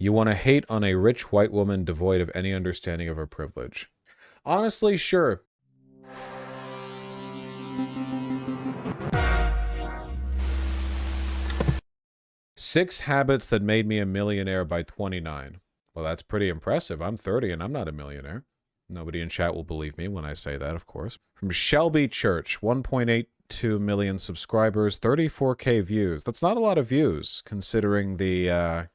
You want to hate on a rich white woman devoid of any understanding of her privilege. Honestly, sure. Six habits that made me a millionaire by 29. Well, that's pretty impressive. I'm 30 and I'm not a millionaire. Nobody in chat will believe me when I say that, of course. From Shelby Church, 1.82 million subscribers, 34K views. That's not a lot of views, considering the,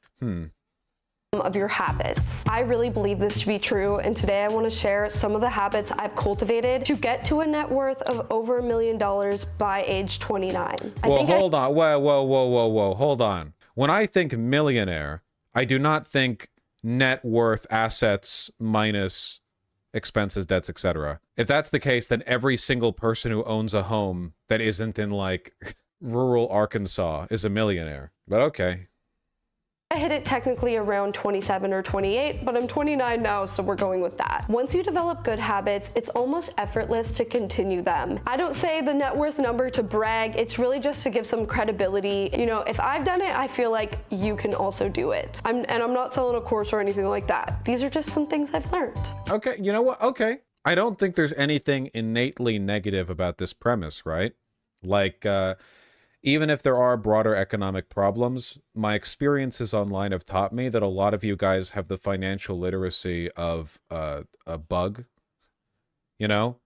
of your habits. I really believe this to be true, and today I want to share some of the habits I've cultivated to get to a net worth of over $1 million by age 29. Well, hold on. Whoa. Hold on. When I think millionaire, I do not think net worth, assets minus expenses, debts, etc. If that's the case, then every single person who owns a home that isn't in, like, rural Arkansas is a millionaire. But okay. I hit it technically around 27 or 28, but I'm 29 now, so we're going with that. Once you develop good habits, it's almost effortless to continue them. I don't say the net worth number to brag, it's really just to give some credibility. You know, if I've done it, I feel like you can also do it. I'm not selling a course or anything like that. These are just some things I've learned. Okay, you know what? Okay. I don't think there's anything innately negative about this premise, right? Like, even if there are broader economic problems, my experiences online have taught me that a lot of you guys have the financial literacy of a bug. You know?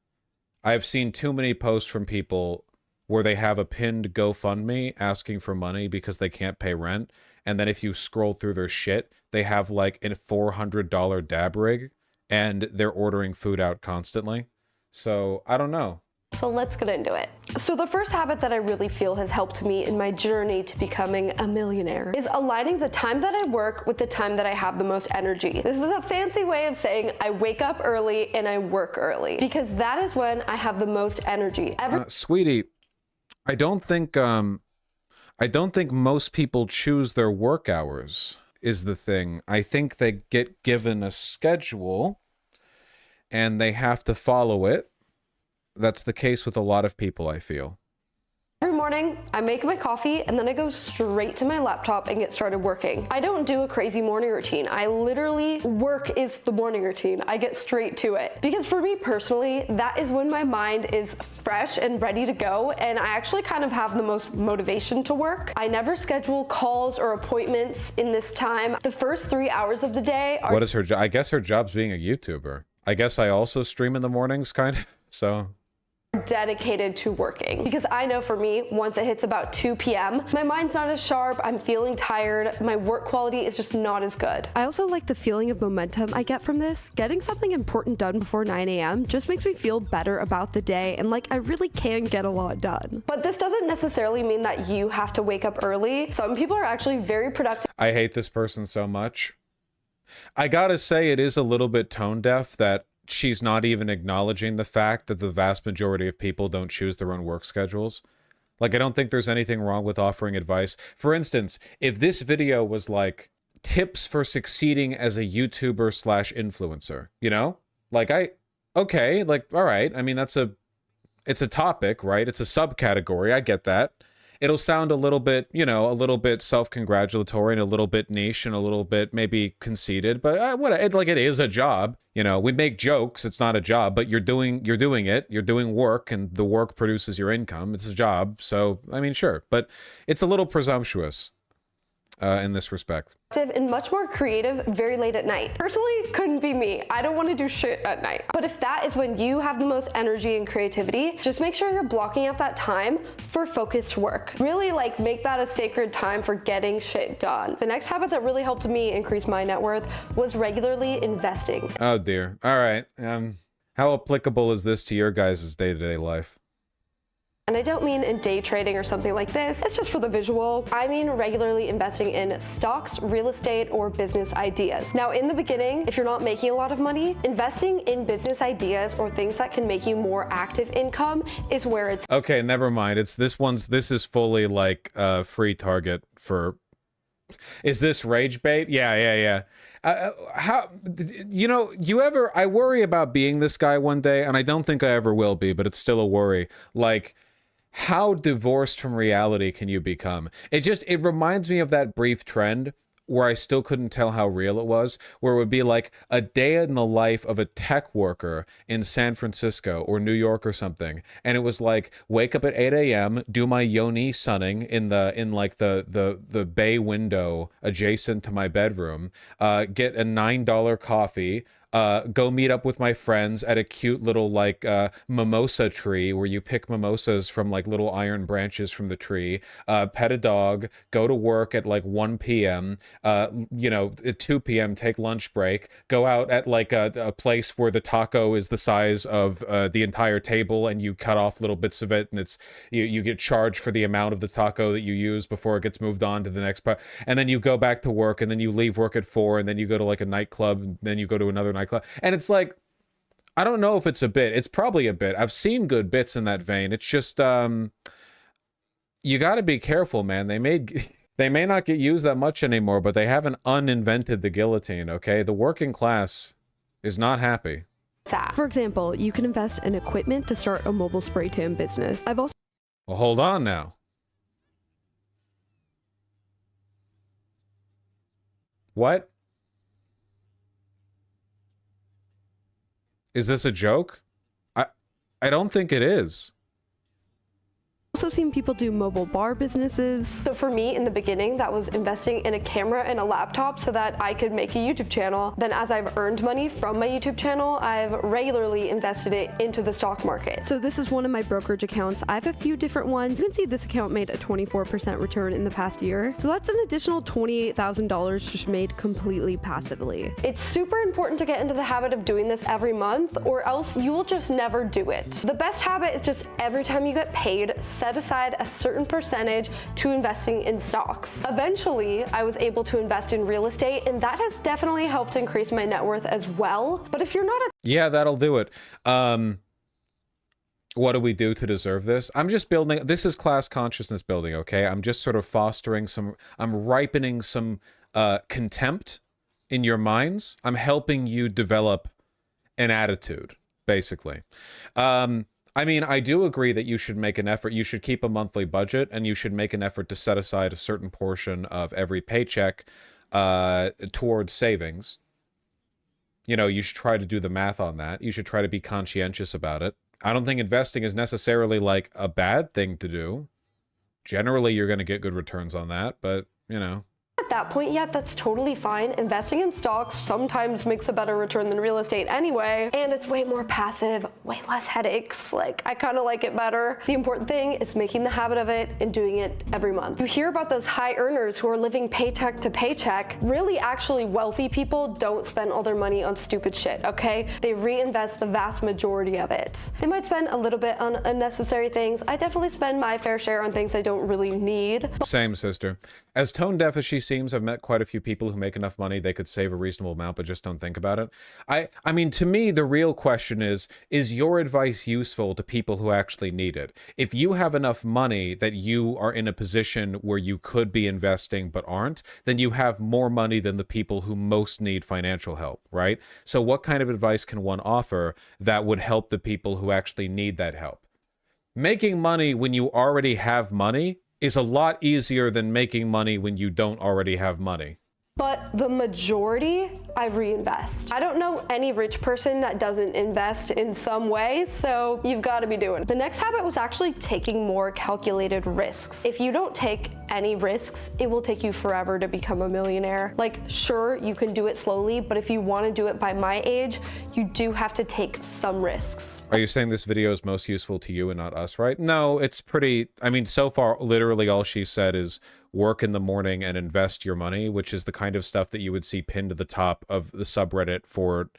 I've seen too many posts from people where they have a pinned GoFundMe asking for money because they can't pay rent, and then if you scroll through their shit, they have like a $400 dab rig, and they're ordering food out constantly. So, I don't know. So let's get into it. So the first habit that I really feel has helped me in my journey to becoming a millionaire is aligning the time that I work with the time that I have the most energy. This is a fancy way of saying I wake up early and I work early, because that is when I have the most energy. Sweetie, I don't think most people choose their work hours is the thing. I think they get given a schedule and they have to follow it. That's the case with a lot of people, I feel. Every morning, I make my coffee and then I go straight to my laptop and get started working. I don't do a crazy morning routine. I literally, work is the morning routine. I get straight to it. Because for me personally, that is when my mind is fresh and ready to go, and I actually kind of have the most motivation to work. I never schedule calls or appointments in this time. The first 3 hours of the day are— What is her job? I guess her job's being a YouTuber. I guess I also stream in the mornings, kind of, so... dedicated to working, because I know for me, once it hits about 2 p.m., my mind's not as sharp, I'm feeling tired, my work quality is just not as good. I also like the feeling of momentum I get from this. Getting something important done before 9 a.m. just makes me feel better about the day and like I really can get a lot done. But this doesn't necessarily mean that you have to wake up early. Some people are actually very productive. I hate this person so much. I gotta say, it is a little bit tone deaf that she's not even acknowledging the fact that the vast majority of people don't choose their own work schedules. Like, I don't think there's anything wrong with offering advice. For instance, if this video was like tips for succeeding as a YouTuber slash influencer, you know? Like, okay, like, all right. I mean, it's a topic, right? It's a subcategory. I get that. It'll sound a little bit, you know, a little bit self-congratulatory and a little bit niche and a little bit maybe conceited, but like, it is a job. You know, we make jokes, it's not a job, but you're doing it, you're doing work, and the work produces your income. It's a job. So, I mean, sure, but it's a little presumptuous in this respect. And much more creative very late at night. Personally, couldn't be me. I don't want to do shit at night. But if that is when you have the most energy and creativity, just make sure you're blocking out that time for focused work. Really, like, make that a sacred time for getting shit done. The next habit that really helped me increase my net worth was regularly investing. Oh dear. All right. How applicable is this to your guys' day-to-day life? And I don't mean in day trading or something like this, it's just for the visual. I mean regularly investing in stocks, real estate, or business ideas. Now, in the beginning, if you're not making a lot of money, investing in business ideas or things that can make you more active income is where it's— Okay, never mind. This is fully like free target for— Is this rage bait? Yeah. How, you know, I worry about being this guy one day, and I don't think I ever will be, but it's still a worry. Like, how divorced from reality can you become? It reminds me of that brief trend where I still couldn't tell how real it was, where it would be like a day in the life of a tech worker in San Francisco or New York or something. And it was like, wake up at 8 a.m., do my yoni sunning in the bay window adjacent to my bedroom, get a $9 coffee, go meet up with my friends at a cute little like mimosa tree where you pick mimosas from like little iron branches from the tree, pet a dog, go to work at like 1 p.m., you know, at 2 p.m., take lunch break, go out at like a place where the taco is the size of the entire table and you cut off little bits of it and it's you get charged for the amount of the taco that you use before it gets moved on to the next part. And then you go back to work and then you leave work at 4 and then you go to like a nightclub and then you go to another nightclub. And it's like, I don't know if it's a bit. It's probably a bit. I've seen good bits in that vein. It's just, you got to be careful, man. They may not get used that much anymore, but they haven't uninvented the guillotine, okay? The working class is not happy. For example, you can invest in equipment to start a mobile spray tan business. I've also Well, hold on now. What? Is this a joke? I don't think it is. also seen people do mobile bar businesses. So for me, in the beginning, that was investing in a camera and a laptop so that I could make a YouTube channel. Then as I've earned money from my YouTube channel, I've regularly invested it into the stock market. So this is one of my brokerage accounts. I have a few different ones. You can see this account made a 24% return in the past year. So that's an additional $28,000 just made completely passively. It's super important to get into the habit of doing this every month, or else you will just never do it. The best habit is just every time you get paid, set aside a certain percentage to investing in stocks. Eventually, I was able to invest in real estate, and that has definitely helped increase my net worth as well. But if you're not a Yeah, that'll do it. What do we do to deserve this? I'm just building, this is class consciousness building, okay? I'm just sort of fostering some, I'm ripening some contempt in your minds. I'm helping you develop an attitude, basically. I mean, I do agree that you should make an effort. You should keep a monthly budget, and you should make an effort to set aside a certain portion of every paycheck towards savings. You know, you should try to do the math on that. You should try to be conscientious about it. I don't think investing is necessarily like a bad thing to do. Generally, you're going to get good returns on that, but, you know. At that point yet, that's totally fine. Investing in stocks sometimes makes a better return than real estate anyway, and it's way more passive, way less headaches. Like, I kind of like it better. The important thing is making the habit of it and doing it every month. You hear about those high earners who are living paycheck to paycheck. Really, actually wealthy people don't spend all their money on stupid shit, okay? They reinvest the vast majority of it. They might spend a little bit on unnecessary things. I definitely spend my fair share on things I don't really need. Same, sister. As tone deaf as she seems, I've met quite a few people who make enough money they could save a reasonable amount but just don't think about it. I mean, to me, the real question is your advice useful to people who actually need it? If you have enough money that you are in a position where you could be investing but aren't, then you have more money than the people who most need financial help, right? So what kind of advice can one offer that would help the people who actually need that help? Making money when you already have money is a lot easier than making money when you don't already have money. But the majority, I reinvest. I don't know any rich person that doesn't invest in some way, so you've got to be doing it. The next habit was actually taking more calculated risks. If you don't take any risks, it will take you forever to become a millionaire. Like, sure, you can do it slowly, but if you want to do it by my age, you do have to take some risks. Are you saying this video is most useful to you and not us, right? No, it's pretty, I mean, so far, literally all she said is work in the morning and invest your money, which is the kind of stuff that you would see pinned to the top of the subreddit for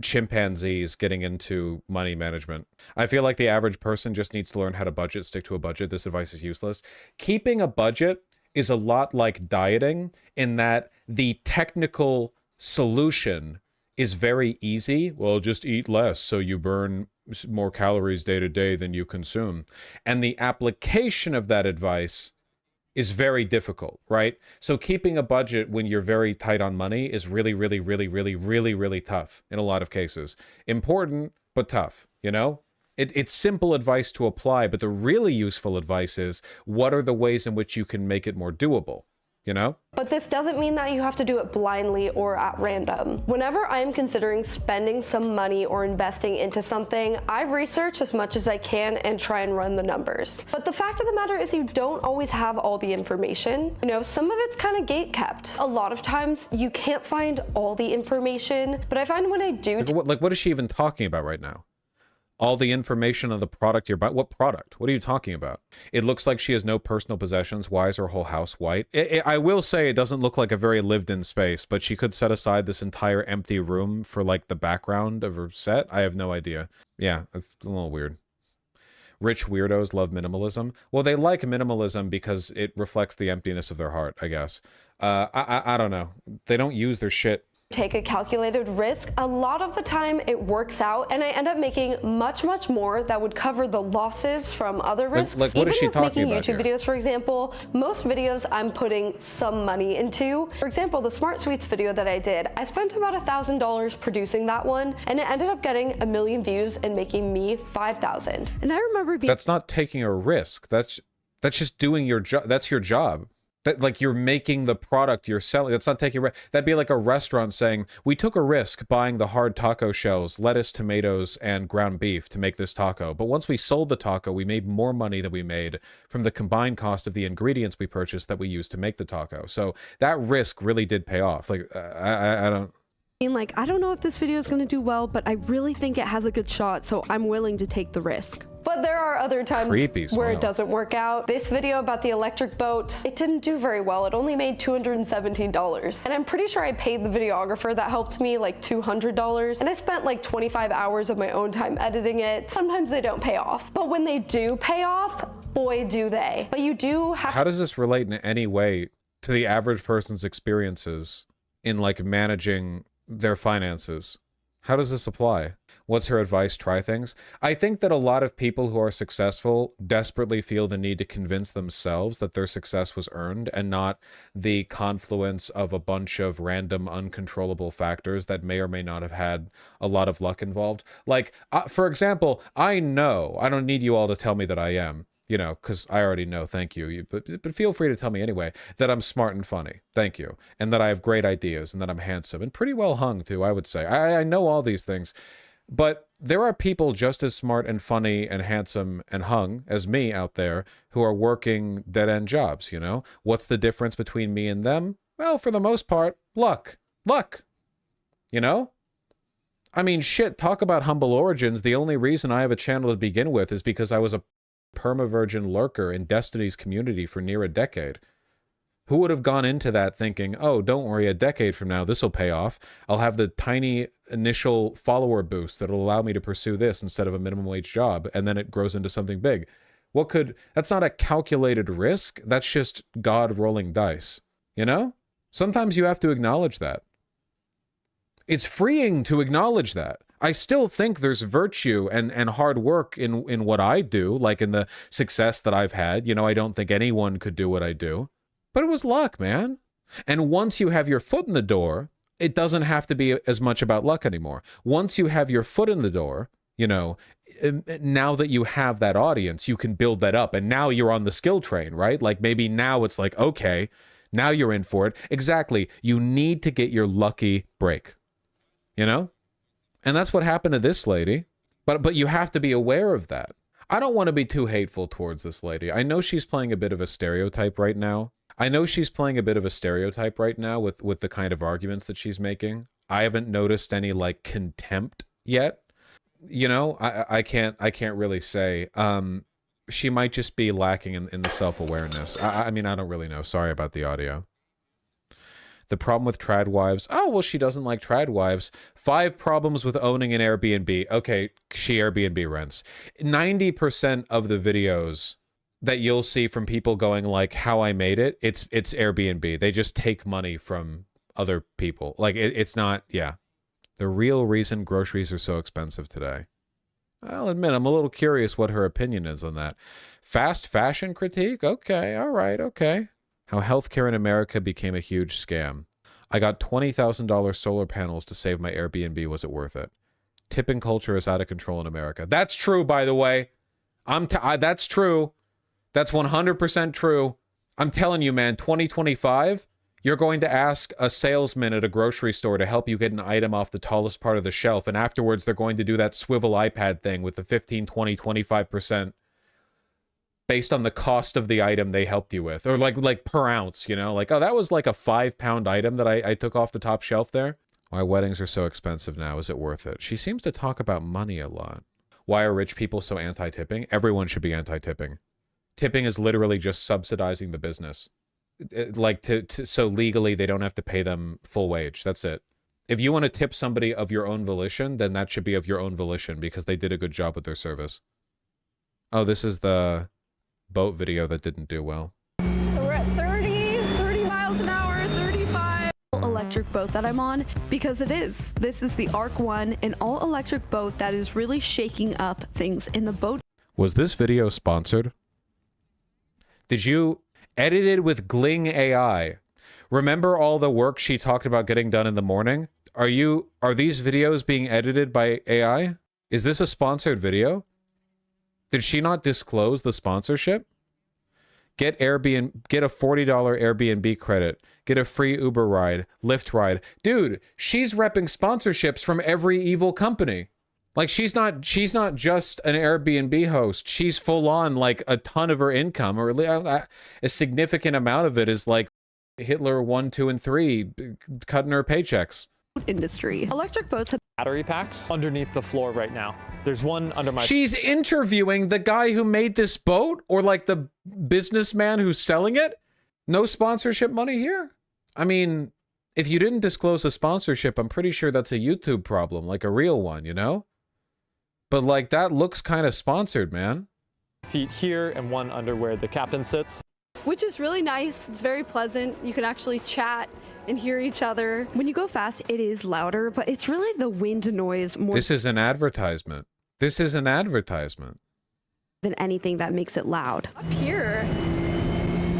chimpanzees getting into money management. I feel like the average person just needs to learn how to budget, stick to a budget. This advice is useless. Keeping a budget is a lot like dieting in that the technical solution is very easy. Well, just eat less so you burn more calories day to day than you consume. And the application of that advice is very difficult, right? So keeping a budget when you're very tight on money is really, really, really, really, really, really tough in a lot of cases. Important, but tough, you know? It's simple advice to apply, but the really useful advice is, what are the ways in which you can make it more doable? you know? But this doesn't mean that you have to do it blindly or at random. Whenever I'm considering spending some money or investing into something, I research as much as I can and try and run the numbers. But the fact of the matter is you don't always have all the information. You know, some of it's kind of gate kept. A lot of times you can't find all the information, but I find when I do... What is she even talking about right now? All the information on the product you're buying. What product? What are you talking about? It looks like she has no personal possessions. Why is her whole house white? I will say it doesn't look like a very lived-in space, but she could set aside this entire empty room for, like, the background of her set. I have no idea. Yeah, it's a little weird. Rich weirdos love minimalism. Well, they like minimalism because it reflects the emptiness of their heart, I guess. I don't know. They don't use their shit. Take a calculated risk, a lot of the time it works out and I end up making much more that would cover the losses from other risks. Like what is she talking about making YouTube videos, for example, most videos I'm putting some money into. For example, the Smart Suites video that I did, I spent about $1,000 producing that one and it ended up getting 1 million views and making me $5,000. And I remember being— That's not taking a risk. That's just doing your job. That's your job. That, like, you're making the product you're selling. That's not taking a risk. That'd be like a restaurant saying, we took a risk buying the hard taco shells, lettuce, tomatoes, and ground beef to make this taco. But once we sold the taco, we made more money than we made from the combined cost of the ingredients we purchased that we used to make the taco. So that risk really did pay off. Like, I don't... Like, I don't know if this video is going to do well, but I really think it has a good shot, so I'm willing to take the risk. But there are other times where it doesn't work out. This video about the electric boat, it didn't do very well. It only made $217. And I'm pretty sure I paid the videographer that helped me like $200. And I spent like 25 hours of my own time editing it. Sometimes they don't pay off. But when they do pay off, boy, do they. But you do have— How does this relate in any way to the average person's experiences in, like, managing their finances? How does this apply? What's her advice? Try things. I think that a lot of people who are successful desperately feel the need to convince themselves that their success was earned and not the confluence of a bunch of random uncontrollable factors that may or may not have had a lot of luck involved. Like, for example, I know, I don't need you all to tell me that I am, you know, because I already know, thank you. But feel free to tell me anyway that I'm smart and funny, thank you. And that I have great ideas and that I'm handsome and pretty well hung too, I would say. I know all these things, but there are people just as smart and funny and handsome and hung as me out there who are working dead-end jobs, you know? What's the difference between me and them? Well, for the most part, luck. Luck. You know? I mean, shit, talk about humble origins. The only reason I have a channel to begin with is because I was a perma-virgin lurker in Destiny's community for near a decade. Who would have gone into that thinking, oh, don't worry, a decade from now, this will pay off. I'll have the tiny initial follower boost that'll allow me to pursue this instead of a minimum wage job, and then it grows into something big. That's not a calculated risk. That's just God rolling dice, you know? Sometimes you have to acknowledge that. It's freeing to acknowledge that. I still think there's virtue and hard work in what I do, like in the success that I've had. You know, I don't think anyone could do what I do. But it was luck, man. And once you have your foot in the door, it doesn't have to be as much about luck anymore. Once you have your foot in the door, you know, now that you have that audience, you can build that up. And now you're on the skill train, right? Like maybe now it's like, okay, now you're in for it. Exactly. You need to get your lucky break, you know? And that's what happened to this lady. But you have to be aware of that. I don't want to be too hateful towards this lady. I know she's playing a bit of a stereotype right now. with the kind of arguments that she's making. I haven't noticed any, like, contempt yet. You know, I can't really say. She might just be lacking in the self-awareness. I mean, I don't really know. Sorry about the audio. The problem with trad wives. Oh, well, she doesn't like trad wives. 5 problems with owning an Airbnb. Okay, she Airbnb rents. 90% of the videos that you'll see from people going like, how I made it, it's Airbnb. They just take money from other people. Like, it's not, yeah. The real reason groceries are so expensive today. I'll admit, I'm a little curious what her opinion is on that. Fast fashion critique? Okay, all right, okay. How healthcare in America became a huge scam. I got $20,000 solar panels to save my Airbnb. Was it worth it? Tipping culture is out of control in America. That's true, by the way. That's true. That's 100% true. I'm telling you, man, 2025, you're going to ask a salesman at a grocery store to help you get an item off the tallest part of the shelf, and afterwards they're going to do that swivel iPad thing with the 15, 20, 25% based on the cost of the item they helped you with. Or like per ounce, you know? Like, oh, that was like a 5-pound item that I took off the top shelf there. Why weddings are so expensive now. Is it worth it? She seems to talk about money a lot. Why are rich people so anti-tipping? Everyone should be anti-tipping. Tipping is literally just subsidizing the business. Like so legally they don't have to pay them full wage. That's it. If you want to tip somebody of your own volition, then that should be of your own volition because they did a good job with their service. Oh, this is the boat video that didn't do well. So we're at 30 miles an hour, 35. Electric boat that I'm on, because this is the Arc One, an all-electric boat that is really shaking up things in the boat. Was this video sponsored? Did you edited with Gling AI? Remember all the work she talked about getting done in the morning? Are these videos being edited by AI? Is this a sponsored video? Did she not disclose the sponsorship? Get Airbnb, get a $40 Airbnb credit, get a free Uber ride, Lyft ride. Dude, she's repping sponsorships from every evil company. Like she's not just an Airbnb host. She's full on like a ton of her income, or a significant amount of it is like Hitler 1, 2, and 3 cutting her paychecks. Industry. Electric boats have battery packs underneath the floor right now. There's one under my... She's interviewing the guy who made this boat, or like the businessman who's selling it? No sponsorship money here? I mean, if you didn't disclose a sponsorship, I'm pretty sure that's a YouTube problem, like a real one, you know? But like, that looks kind of sponsored, man. feet here and one under where the captain sits. Which is really nice. It's very pleasant. You can actually chat and hear each other. When you go fast, it is louder, but it's really the wind noise more. This is an advertisement. This is an advertisement. Than anything that makes it loud. Up here,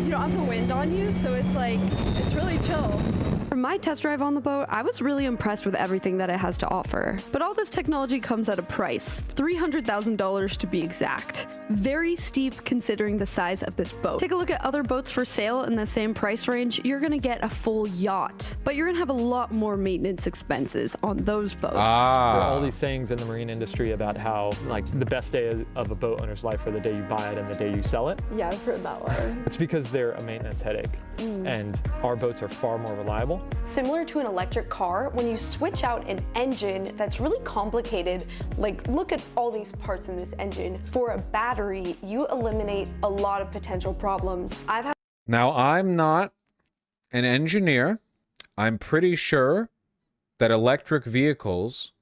you don't have the wind on you, so it's like, it's really chill. For my test drive on the boat, I was really impressed with everything that it has to offer. But all this technology comes at a price, $300,000 to be exact. Very steep considering the size of this boat. Take a look at other boats for sale in the same price range. You're gonna get a full yacht, but you're gonna have a lot more maintenance expenses on those boats. There are all these sayings in the marine industry about how like the best day of a boat owner's life are the day you buy it and the day you sell it. Yeah, I've heard that one. It's because they're a maintenance headache, and our boats are far more reliable. Similar to an electric car, when you switch out an engine that's really complicated, like look at all these parts in this engine, for a battery, you eliminate a lot of potential problems. Now, I'm not an engineer. I'm pretty sure that electric vehicles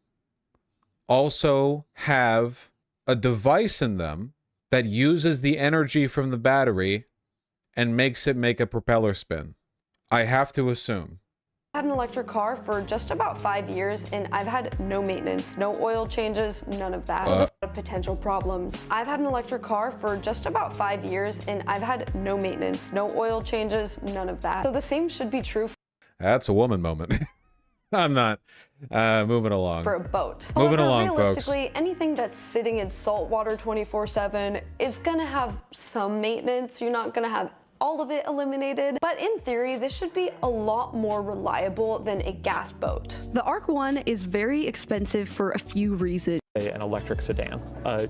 also have a device in them that uses the energy from the battery and makes it make a propeller spin. I have to assume. I've had an electric car for just about 5 years, and I've had no maintenance, no oil changes, none of that. Potential problems. I've had an electric car for just about 5 years, and I've had no maintenance, no oil changes, none of that. So the same should be true That's a woman moment. I'm not. Moving along. for a boat. Moving However, along, folks. realistically, anything that's sitting in salt water 24/7 is gonna have some maintenance. You're not gonna have all of it eliminated, but in theory, this should be a lot more reliable than a gas boat. The Arc One is very expensive for a few reasons. An electric sedan.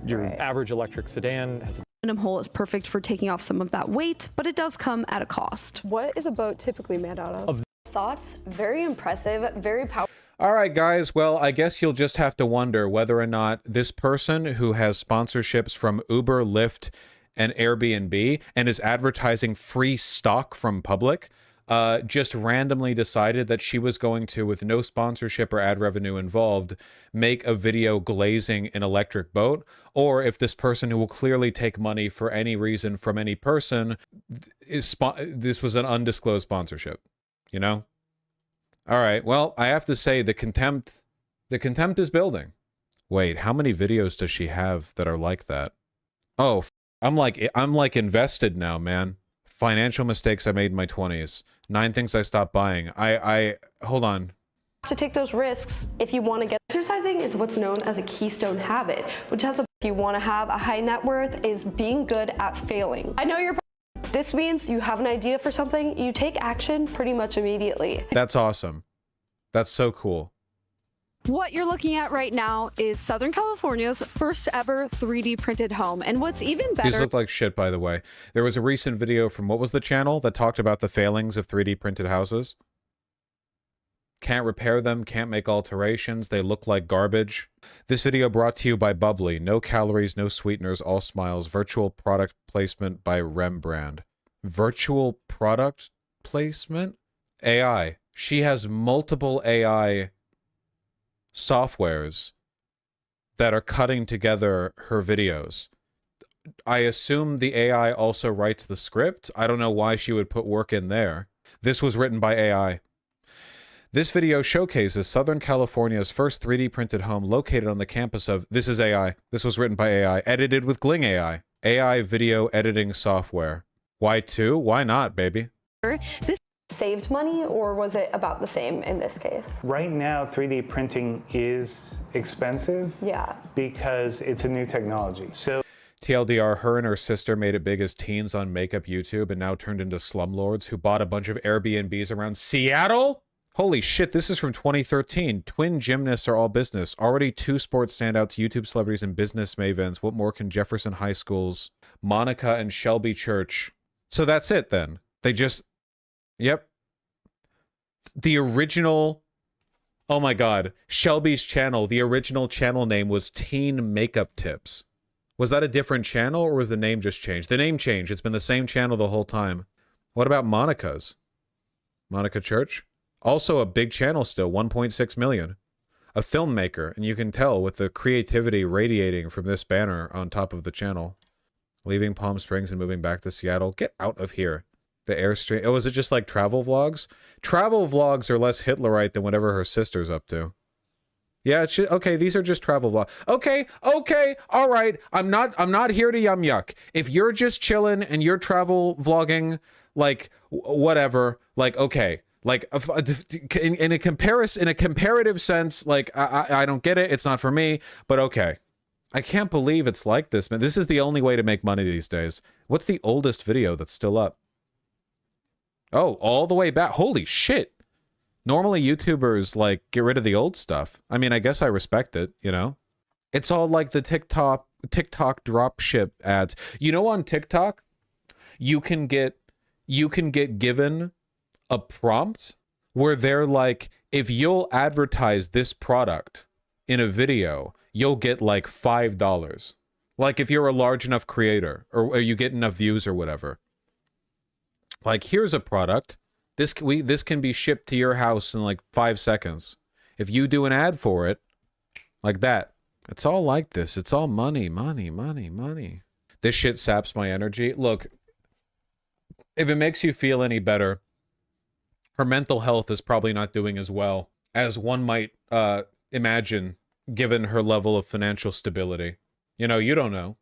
Your average electric sedan has a Aluminum hull is perfect for taking off some of that weight, but it does come at a cost. What is a boat typically made out of? Thoughts? Very impressive, very powerful. All right, guys. Well, I guess you'll just have to wonder whether or not this person who has sponsorships from Uber, Lyft, and Airbnb and is advertising free stock from public just randomly decided that she was going to, with no sponsorship or ad revenue involved, make a video glazing an electric boat, or if this person who will clearly take money for any reason from any person this was an undisclosed sponsorship, you know? All right, well, I have to say the contempt is building. Wait, how many videos does she have that are like that? Oh, I'm like invested now, man. Financial mistakes I made in my 20s. 9 things I stopped buying. I hold on. To take those risks if you want to get. Exercising is what's known as a keystone habit, which has a, if you want to have a high net worth, is being good at failing. I know you're This means you have an idea for something, you take action pretty much immediately. That's awesome. That's so cool. What you're looking at right now is Southern California's first ever 3D printed home. And what's even better— These look like shit, by the way. There was a recent video from, what was the channel, that talked about the failings of 3D printed houses? Can't repair them, can't make alterations, they look like garbage. This video brought to you by Bubbly. No calories, no sweeteners, all smiles. Virtual product placement by Rembrandt. Virtual product placement? AI. She has multiple AI softwares that are cutting together her videos. I assume the AI also writes the script. I don't know why she would put work in there. This was written by AI. This video showcases Southern California's first 3D printed home located on the campus of— this is AI. This was written by AI. Edited with Gling AI. AI video editing software. Why 2? Why not, baby? this Saved money, or was it about the same in this case? Right now, 3D printing is expensive Yeah. because it's a new technology. So TLDR, her and her sister made it big as teens on makeup YouTube and now turned into slumlords who bought a bunch of Airbnbs around Seattle? Holy shit, this is from 2013. Twin gymnasts are all business. Already 2 sports standouts, YouTube celebrities, and business mavens. What more can Jefferson High School's Monica and Shelby Church? So that's it then. They just... Yep. The original... Oh my god. Shelby's channel, the original channel name was Teen Makeup Tips. Was that a different channel, or was the name just changed? The name changed. It's been the same channel the whole time. What about Monica's? Monica Church? Also a big channel still, 1.6 million. A filmmaker, and you can tell with the creativity radiating from this banner on top of the channel. Leaving Palm Springs and moving back to Seattle. Get out of here. The Airstream. Oh, is it just like travel vlogs? Travel vlogs are less Hitlerite than whatever her sister's up to. Yeah, it's just, okay, these are just travel vlogs. Okay, all right. I'm not here to yum yuck. If you're just chilling and you're travel vlogging, like whatever, like okay. Like in a comparative sense, like I don't get it. It's not for me, but okay. I can't believe it's like this, man. This is the only way to make money these days. What's the oldest video that's still up? Oh, all the way back. Holy shit. Normally YouTubers like get rid of the old stuff. I mean, I guess I respect it, you know? It's all like the TikTok dropship ads. You know, on TikTok, you can get given a prompt where they're like, if you'll advertise this product in a video, you'll get like $5. Like if you're a large enough creator or you get enough views or whatever. Like, here's a product. This can be shipped to your house in like 5 seconds. If you do an ad for it, like that. It's all like this. It's all money, money, money, money. This shit saps my energy. Look, if it makes you feel any better, her mental health is probably not doing as well as one might imagine, given her level of financial stability. You know, you don't know.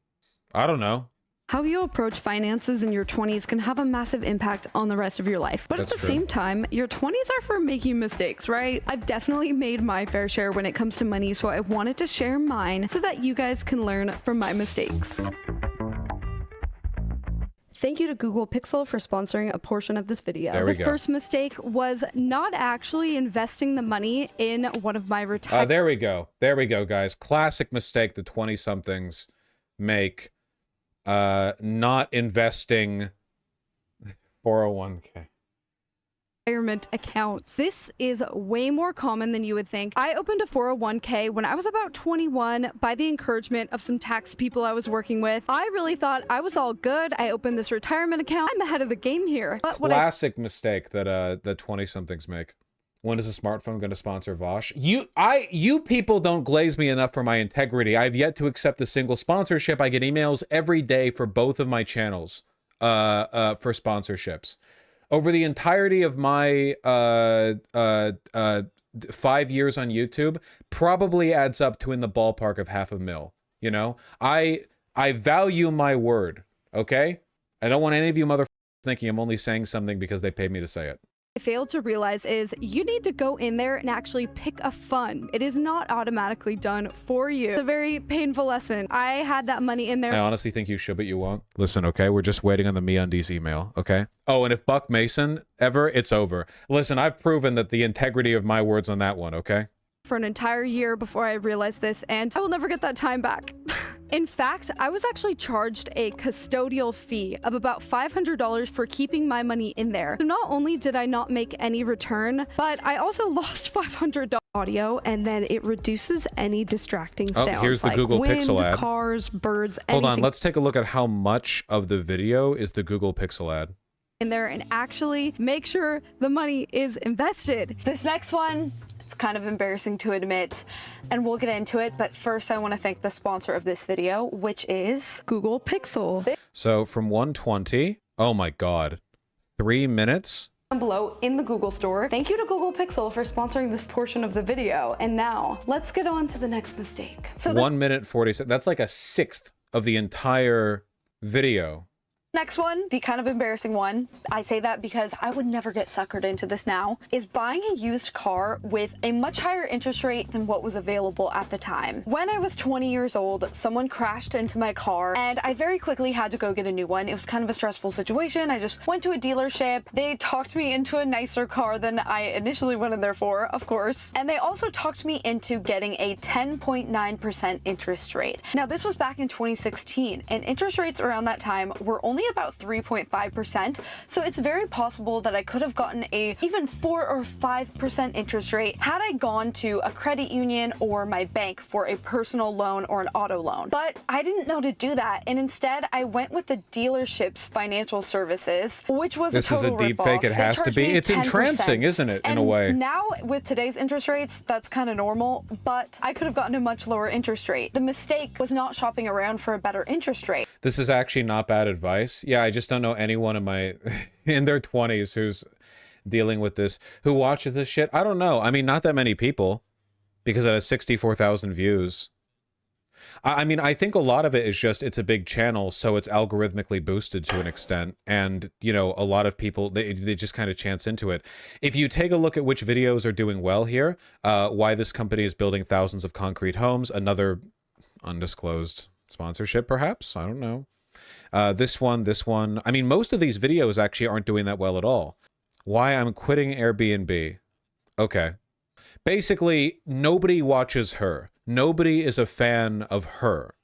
I don't know. How you approach finances in your 20s can have a massive impact on the rest of your life. But That's at the true. same time, your 20s are for making mistakes, right? I've definitely made my fair share when it comes to money, so I wanted to share mine so that you guys can learn from my mistakes. Thank you to Google Pixel for sponsoring a portion of this video. There we The go. first mistake was not actually investing the money in one of my retirement. There we go. There we go, guys. Classic mistake the 20-somethings make. Not investing 401k. Accounts. This is way more common than you would think. I opened a 401k when I was about 21 by the encouragement of some tax people I was working with. I really thought I was all good. I opened this retirement account. I'm ahead of the game here. But what Classic mistake that 20-somethings make. When is a smartphone going to sponsor Vosh? You people don't glaze me enough for my integrity. I've yet to accept a single sponsorship. I get emails every day for both of my channels for sponsorships. Over the entirety of my 5 years on YouTube, probably adds up to in the ballpark of $500,000. You know, I value my word. Okay, I don't want any of you motherfuckers thinking I'm only saying something because they paid me to say it. failed to realize is you need to go in there and actually pick a fund. It is not automatically done for you. It's a very painful lesson. I had that money in there. I honestly think you should, but you won't. Listen, okay? We're just waiting on the MeUndies email, okay? Oh, and if Buck Mason ever, it's over. Listen, I've proven that the integrity of my words on that one, okay? For an entire year before I realized this, and I will never get that time back. In fact, I was actually charged a custodial fee of about $500 for keeping my money in there. So not only did I not make any return, but I also lost $500 audio, and then it reduces any distracting sounds. Oh, here's the like Google wind, Pixel ad. Cars, birds, Hold on, anything let's take a look at how much of the video is the Google Pixel ad. in there and actually make sure the money is invested. This next one, it's kind of embarrassing to admit, and we'll get into it, but first I want to thank the sponsor of this video, which is Google Pixel. So from 120, oh my God, 3 minutes? Below in the Google store. Thank you to Google Pixel for sponsoring this portion of the video. And now let's get on to the next mistake. so 1 minute 40 seconds. That's like a sixth of the entire video. next one, the kind of embarrassing one, I say that because I would never get suckered into this now, is buying a used car with a much higher interest rate than what was available at the time. When I was 20 years old, someone crashed into my car and I very quickly had to go get a new one. It was kind of a stressful situation. I just went to a dealership. They talked me into a nicer car than I initially went in there for, of course. And they also talked me into getting a 10.9% interest rate. Now, this was back in 2016, and interest rates around that time were only about 3.5%. So it's very possible that I could have gotten a even 4 or 5% interest rate had I gone to a credit union or my bank for a personal loan or an auto loan. But I didn't know to do that, and instead I went with the dealership's financial services, which was This a is a total deep ripoff. fake. It They has to charged be. me It's 10%. entrancing, isn't it, in a And way? now with today's interest rates, that's kind of normal, but I could have gotten a much lower interest rate. The mistake was not shopping around for a better interest rate. This is actually not bad advice. Yeah, I just don't know anyone in my in their 20s who's dealing with this, who watches this shit. I don't know. I mean, not that many people, because it has 64,000 views. I mean, I think a lot of it is just, it's a big channel, so it's algorithmically boosted to an extent. And, you know, a lot of people, they just kind of chance into it. If you take a look at which videos are doing well here, why this company is building thousands of concrete homes, another undisclosed sponsorship, perhaps? I don't know. This one. I mean, most of these videos actually aren't doing that well at all. Why I'm quitting Airbnb. Okay. Basically, nobody watches her. Nobody is a fan of her.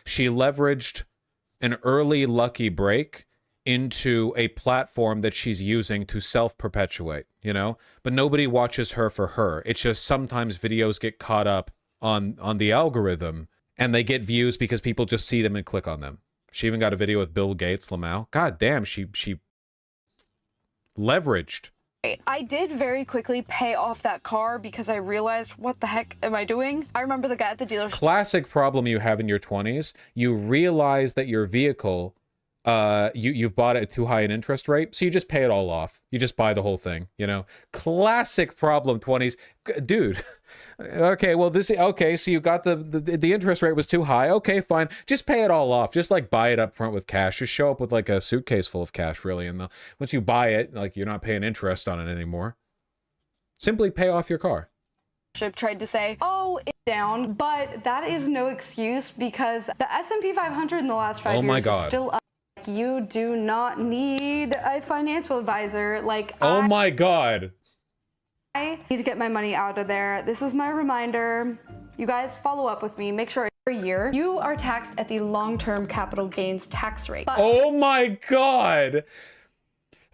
She leveraged an early lucky break into a platform that she's using to self-perpetuate, you know? But nobody watches her for her. It's just sometimes videos get caught up on the algorithm, and they get views because people just see them and click on them. She even got a video with Bill Gates, Lamau. God damn, she leveraged. I did very quickly pay off that car because I realized, what the heck am I doing? I remember the guy at the dealership. Classic problem you have in your 20s. You realize that your vehicle, you've bought it at too high an interest rate, so you just pay it all off. You just buy the whole thing, you know? Classic problem, 20s. Dude, okay, well, so you got the interest rate was too high. Okay, fine. Just pay it all off. Just, like, buy it up front with cash. Just show up with, like, a suitcase full of cash, really, and once you buy it, like, you're not paying interest on it anymore. Simply pay off your car. Tried to say, oh, it's Down, but that is no excuse because the S&P 500 in the last 5 Oh my years God. is still up. You do not need a financial advisor. Like, Oh my God. I need to get my money out of there. This is my reminder. You guys follow up with me. Make sure every year you are taxed at the long-term capital gains tax rate. But Oh my God.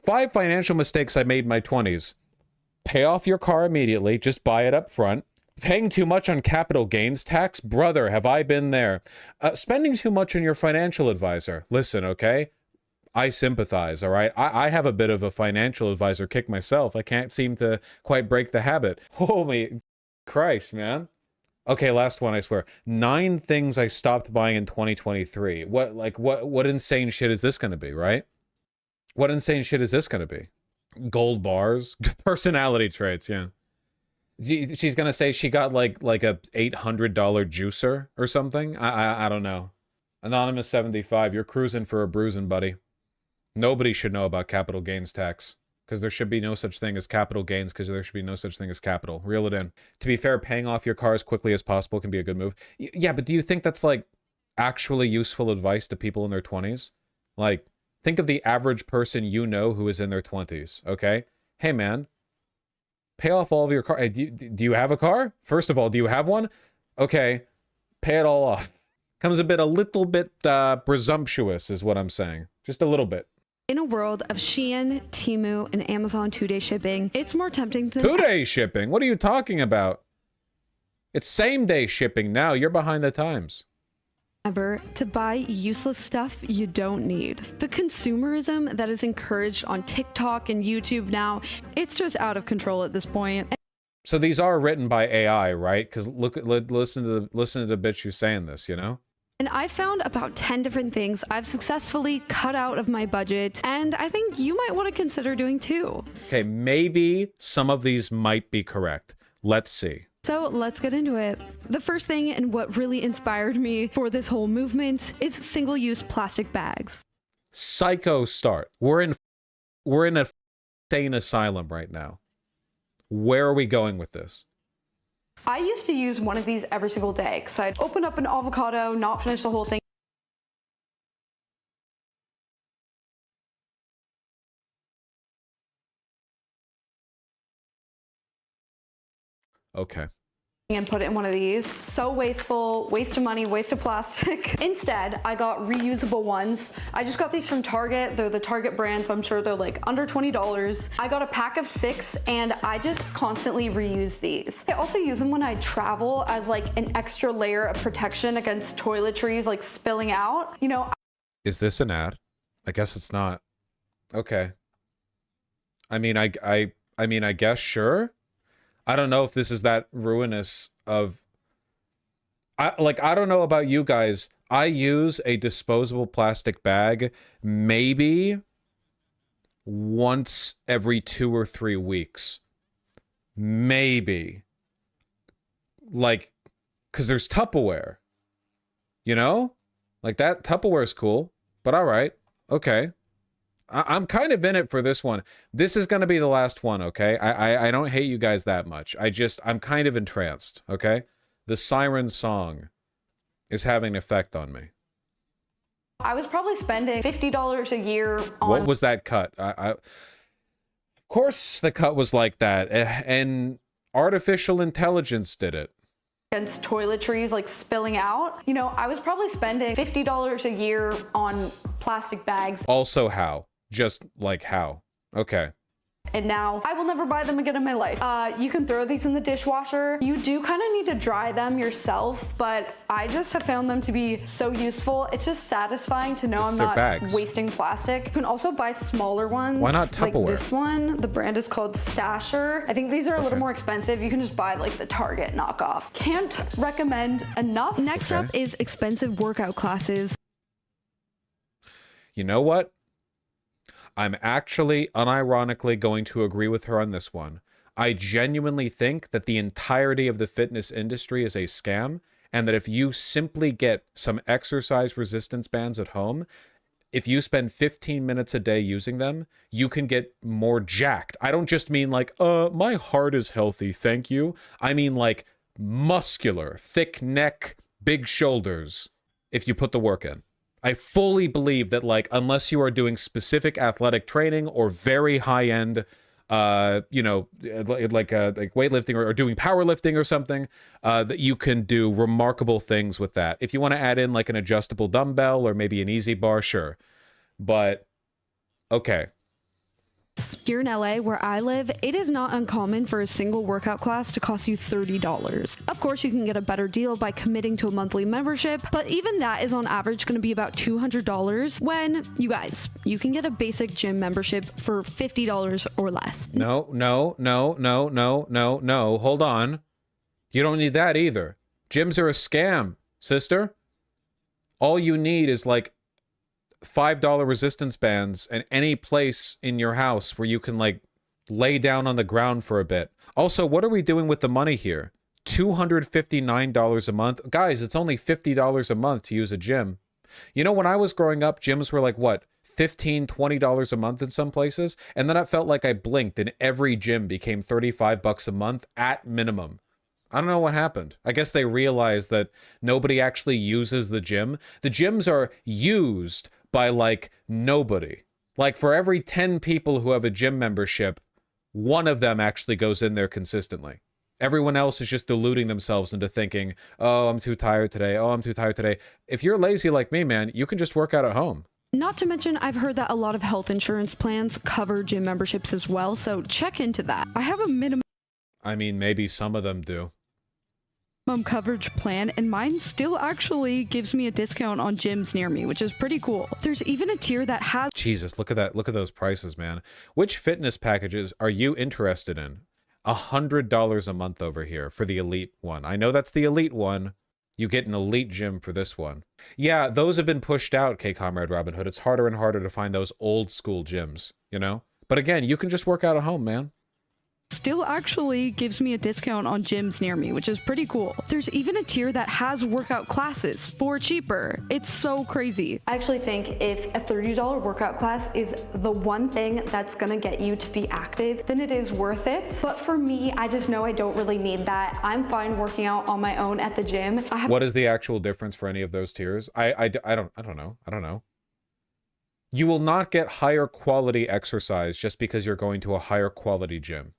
5 financial mistakes I made in my 20s. Pay off your car immediately. Just buy it up front. Paying too much on capital gains tax? Brother, have I been there. Spending too much on your financial advisor. Listen, okay? I sympathize, all right? I have a bit of a financial advisor kick myself. I can't seem to quite break the habit. Holy Christ, man. Okay, last one, I swear. 9 things I stopped buying in 2023. What insane shit is this going to be, right? What insane shit is this going to be? Gold bars? Personality traits, yeah. She's going to say she got like a $800 juicer or something? I don't know. Anonymous 75, you're cruising for a bruising, buddy. Nobody should know about capital gains tax. because there should be no such thing as capital gains, because there should be no such thing as capital. Reel it in. To be fair, paying off your car as quickly as possible can be a good move. Yeah, but do you think that's like actually useful advice to people in their 20s? Like, think of the average person you know who is in their 20s, okay? Hey, man, pay off all of your car. Hey, do you have a car? First of all, do you have one? Okay, pay it all off. Comes a little bit presumptuous is what I'm saying. Just a little bit. In a world of Shein, Temu, and Amazon 2-day shipping, it's more tempting than 2-day shipping? What are you talking about? It's same-day shipping now. You're behind the times. ever to buy useless stuff you don't need. The consumerism that is encouraged on TikTok and YouTube now, it's just out of control at this point. So these are written by AI, right? Because listen to the bitch who's saying this, you know? And I found about 10 different things I've successfully cut out of my budget, and I think you might want to consider doing too. Okay, maybe some of these might be correct. Let's see. So let's get into it. The first thing, and what really inspired me for this whole movement, is single-use plastic bags. Psycho start. We're in a insane asylum right now. Where are we going with this? I used to use one of these every single day because I'd open up an avocado, not finish the whole thing. Okay. And put it in one of these. So wasteful, waste of money, waste of plastic. Instead, I got reusable ones. I just got these from Target. They're the Target brand, so I'm sure they're like under $20. I got a pack of 6 and I just constantly reuse these. I also use them when I travel as like an extra layer of protection against toiletries like spilling out. You know, Is this an ad? I guess it's not. Okay. I mean, I guess sure. I don't know if this is that ruinous of... I don't know about you guys. I use a disposable plastic bag maybe once every 2 or 3 weeks. Maybe. Like, because there's Tupperware. You know? Like, that Tupperware is cool. But all right. Okay. I'm kind of in it for this one. This is going to be the last one, okay? I don't hate you guys that much. I'm kind of entranced, okay? The siren song is having an effect on me. I was probably spending $50 a year on... What was that cut? Of course the cut was like that. And artificial intelligence did it. Against toiletries like spilling out. You know, I was probably spending $50 a year on plastic bags. Also how? Just like how? Okay. And now I will never buy them again in my life. You can throw these in the dishwasher. You do kind of need to dry them yourself, but I just have found them to be so useful. It's just satisfying to know I'm not wasting plastic. You can also buy smaller ones. Why not Tupperware? Like this one. The brand is called Stasher. I think these are a little more expensive. You can just buy like the Target knockoff. Can't recommend enough. Next up is expensive workout classes. You know what? I'm actually unironically going to agree with her on this one. I genuinely think that the entirety of the fitness industry is a scam, and that if you simply get some exercise resistance bands at home, if you spend 15 minutes a day using them, you can get more jacked. I don't just mean like, my heart is healthy, thank you. I mean like muscular, thick neck, big shoulders, if you put the work in. I fully believe that, like, unless you are doing specific athletic training or very high-end, you know, like weightlifting or doing powerlifting or something, that you can do remarkable things with that. If you want to add in, like, an adjustable dumbbell or maybe an easy bar, sure. But, okay. Here in LA, where I live, it is not uncommon for a single workout class to cost you $30. Of course, you can get a better deal by committing to a monthly membership, but even that is on average going to be about $200 when, you guys, you can get a basic gym membership for $50 or less. No, hold on. You don't need that either. Gyms are a scam, sister. All you need is like $5 resistance bands and any place in your house where you can like lay down on the ground for a bit. Also, what are we doing with the money here? $259 a month? Guys, it's only $50 a month to use a gym. You know, when I was growing up, gyms were like, what, $15-20 a month in some places, and then it felt like I blinked and every gym became $35 a month at minimum. I don't know what happened. I guess they realized that nobody actually uses the gym. The gyms are used by like nobody. Like for every 10 people who have a gym membership, one of them actually goes in there consistently. Everyone else is just deluding themselves into thinking, oh, I'm too tired today. Oh, I'm too tired today. If you're lazy like me, man, you can just work out at home. Not to mention, I've heard that a lot of health insurance plans cover gym memberships as well, so check into that. I have a minimum I mean, maybe some of them do. coverage plan, and mine still actually gives me a discount on gyms near me, which is pretty cool. There's even a tier that has Jesus, look at that. Look at those prices, man. Which fitness packages are you interested in? $100 a month over here for the elite one. I know that's the elite one. You get an elite gym for this one. Yeah, those have been pushed out, K-Comrade Robin Hood. It's harder and harder to find those old school gyms, you know? But again, you can just work out at home, man. still actually gives me a discount on gyms near me, which is pretty cool. There's even a tier that has workout classes for cheaper. It's so crazy. I actually think if a $30 workout class is the one thing that's gonna get you to be active, then it is worth it. But for me, I just know I don't really need that. I'm fine working out on my own at the gym. What is the actual difference for any of those tiers? I don't know. You will not get higher quality exercise just because you're going to a higher quality gym.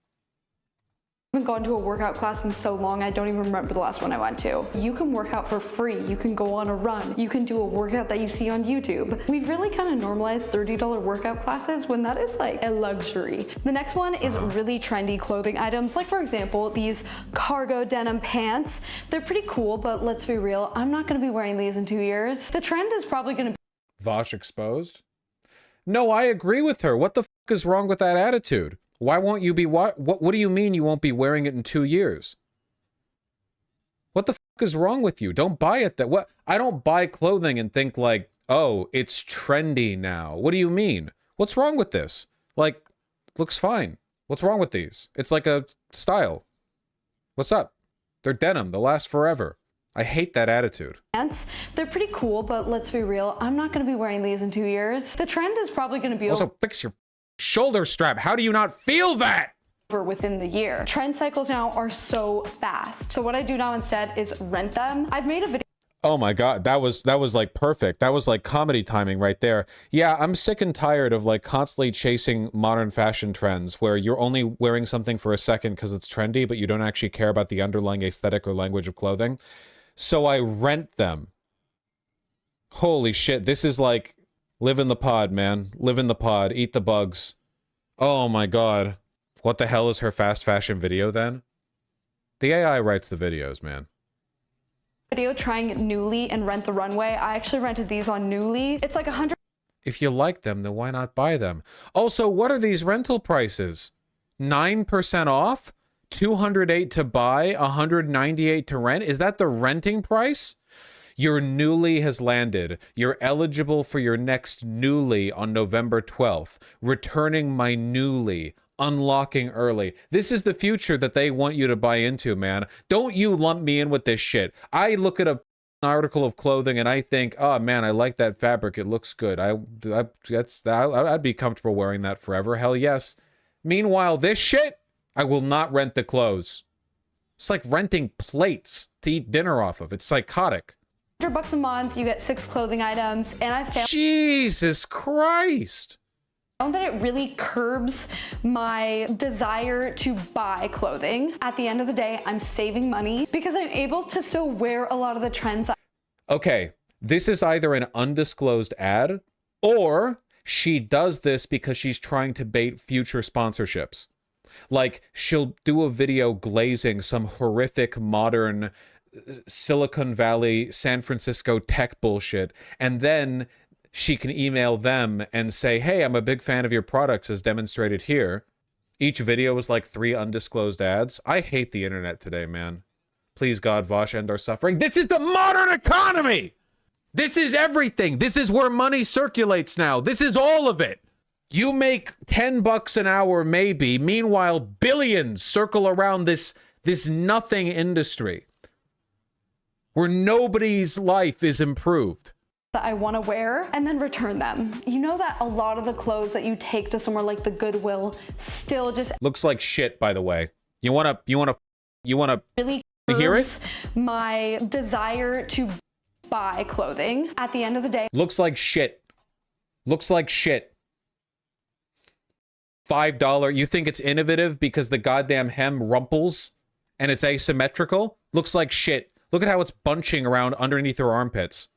I haven't gone to a workout class in so long, I don't even remember the last one I went to. You can work out for free. You can go on a run. You can do a workout that you see on YouTube. We've really kind of normalized $30 workout classes when that is like a luxury. The next one is really trendy clothing items. Like for example, these cargo denim pants. They're pretty cool, but let's be real, I'm not gonna be wearing these in 2 years. The trend is probably gonna be Vosh exposed? No, I agree with her. What the fuck is wrong with that attitude? Why won't you be what do you mean you won't be wearing it in 2 years? What the fuck is wrong with you? Don't buy it what I don't buy clothing and think like, "Oh, it's trendy now." What do you mean? What's wrong with this? Like, looks fine. What's wrong with these? It's like a style. What's up? They're denim. They'll last forever. I hate that attitude. pants. They're pretty cool, but let's be real, I'm not gonna be wearing these in 2 years. The trend is probably gonna be Also, fix your shoulder strap. How do you not feel that? over within the year. Trend cycles now are so fast. So what I do now instead is rent them. I've made a video Oh my god, that was like perfect. That was like comedy timing right there. Yeah, I'm sick and tired of like constantly chasing modern fashion trends where you're only wearing something for a second because it's trendy, but you don't actually care about the underlying aesthetic or language of clothing. So I rent them. Holy shit, this is like live in the pod, man. Live in the pod, eat the bugs. Oh my god. What the hell is her fast fashion video then? The AI writes the videos, man. trying Newly and Rent the Runway. I actually rented these on Newly. It's like 100 If you like them, then why not buy them? Also, what are these rental prices? 9% off? 208 to buy, 198 to rent? Is that the renting price? Your Newly has landed. You're eligible for your next Newly on November 12th. Returning my Newly. Unlocking early. This is the future that they want you to buy into, man. Don't you lump me in with this shit. I look at an article of clothing and I think, oh man, I like that fabric. It looks good. I'd be comfortable wearing that forever. Hell yes. Meanwhile, this shit, I will not rent the clothes. It's like renting plates to eat dinner off of. It's psychotic. $100 a month, you get 6 clothing items, and I found Jesus Christ. that it really curbs my desire to buy clothing. At the end of the day, I'm saving money because I'm able to still wear a lot of the trends. Okay, this is either an undisclosed ad or she does this because she's trying to bait future sponsorships. Like, she'll do a video glazing some horrific modern Silicon Valley, San Francisco tech bullshit, and then she can email them and say, hey, I'm a big fan of your products as demonstrated here. Each video is like 3 undisclosed ads. I hate the internet today, man. Please, God, Vosh, end our suffering. This is the modern economy! This is everything. This is where money circulates now. This is all of it. You make $10 an hour, maybe. Meanwhile, billions circle around this nothing industry where nobody's life is improved. that I want to wear and then return them. You know that a lot of the clothes that you take to somewhere like the Goodwill still just Looks like shit, by the way. You wanna really hear curbs my desire to buy clothing. At the end of the day, looks like shit. Looks like shit. $5. You think it's innovative because the goddamn hem rumples and it's asymmetrical? Looks like shit. Look at how it's bunching around underneath her armpits.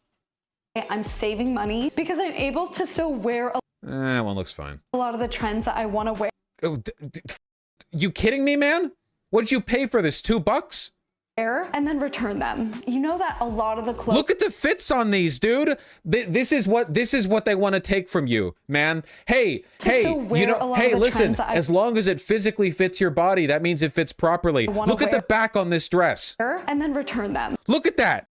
I'm saving money because I'm able to still wear That one looks fine. a lot of the trends that I want to wear. Oh, you kidding me, man? What did you pay for this? $2? And then return them. You know that a lot of the clothes. Look at the fits on these, dude. This is what they want to take from you, man. Hey, still wear you a know, lot hey, of the listen. trends that I- As long as it physically fits your body, that means it fits properly. wanna Look at the wear- back on this dress. And then return them. Look at that.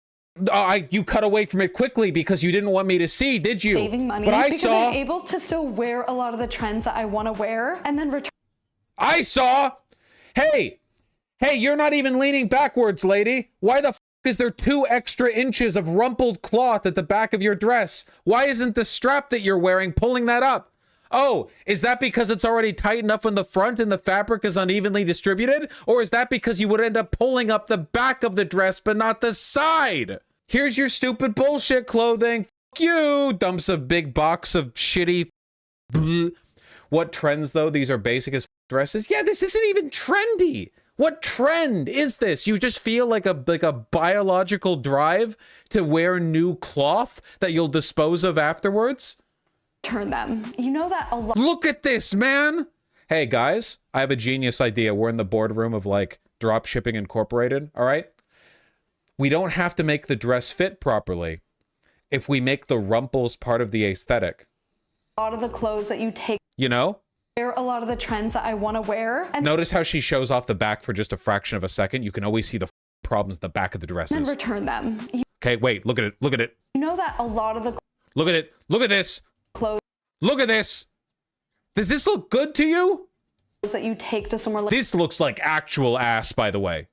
You cut away from it quickly because you didn't want me to see, did you? Saving money But I because saw. I'm able to still wear a lot of the trends that I want to wear and then return. I saw. Hey, you're not even leaning backwards, lady. Why the f is there 2 extra inches of rumpled cloth at the back of your dress? Why isn't the strap that you're wearing pulling that up? Oh, is that because it's already tight enough in the front and the fabric is unevenly distributed? Or is that because you would end up pulling up the back of the dress but not the side? Here's your stupid bullshit clothing. F you. Dumps a big box of shitty. What trends, though? These are basic as dresses. Yeah, this isn't even trendy. What trend is this? You just feel like a biological drive to wear new cloth that you'll dispose of afterwards? Turn them. You know that a lot. Look at this, man. Hey, guys, I have a genius idea. We're in the boardroom of like Dropshipping Incorporated, all right? We don't have to make the dress fit properly if we make the rumples part of the aesthetic. A lot of the clothes that you take. You know? Wear a lot of the trends that I want to wear and Notice how she shows off the back for just a fraction of a second. You can always see the problems in the back of the then dresses. return them. You Okay, wait, look at it. Look at it. know that a lot of the Look at it. Look at this. clothes Look at this. Does this look good to you? that you take to somewhere like This looks like actual ass, by the way.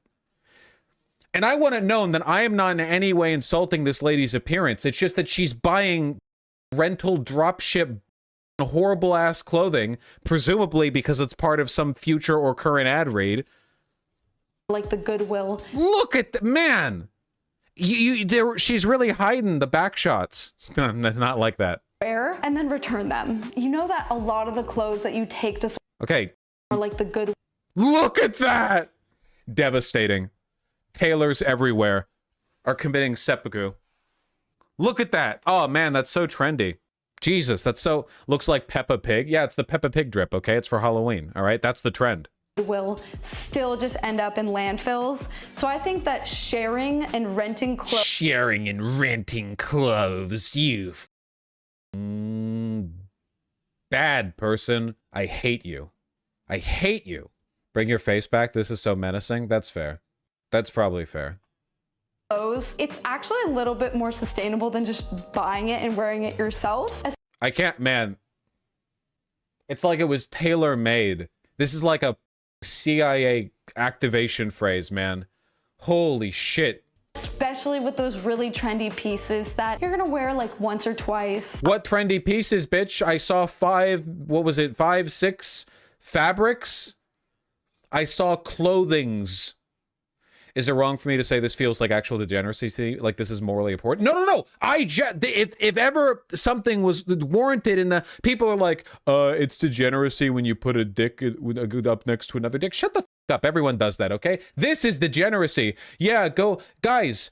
And I want it known that I am not in any way insulting this lady's appearance. It's just that she's buying rental dropship horrible ass clothing, presumably because it's part of some future or current ad read. the Goodwill. Look at the man. She's really hiding the back shots. Not like that. Wear and then return them. You know that a lot of the clothes that you take to Okay, somewhere like the Goodwill. look at that. Devastating. Tailors everywhere are committing seppuku. Look at that. Oh man, that's so trendy. Jesus, that's so looks like Peppa Pig. Yeah, it's the Peppa Pig drip, okay? It's for Halloween, all right? That's the trend. Will still just end up in landfills. So I think that sharing and renting clothes Sharing and renting clothes, you bad person. I hate you. I hate you. Bring your face back. This is so menacing. That's fair. That's probably fair. it's actually a little bit more sustainable than just buying it and wearing it yourself. I can't, man. It's like it was tailor-made. This is like a CIA activation phrase, man. Holy shit. Especially with those really trendy pieces that you're gonna wear like once or twice. What trendy pieces, bitch? I saw 5, 6 fabrics? I saw clothings. Is it wrong for me to say this feels like actual degeneracy to you? Like this is morally important? No. If ever something was warranted in the people are like, it's degeneracy when you put a dick up next to another dick. Shut the f up. Everyone does that, okay? This is degeneracy. Yeah, go. Guys,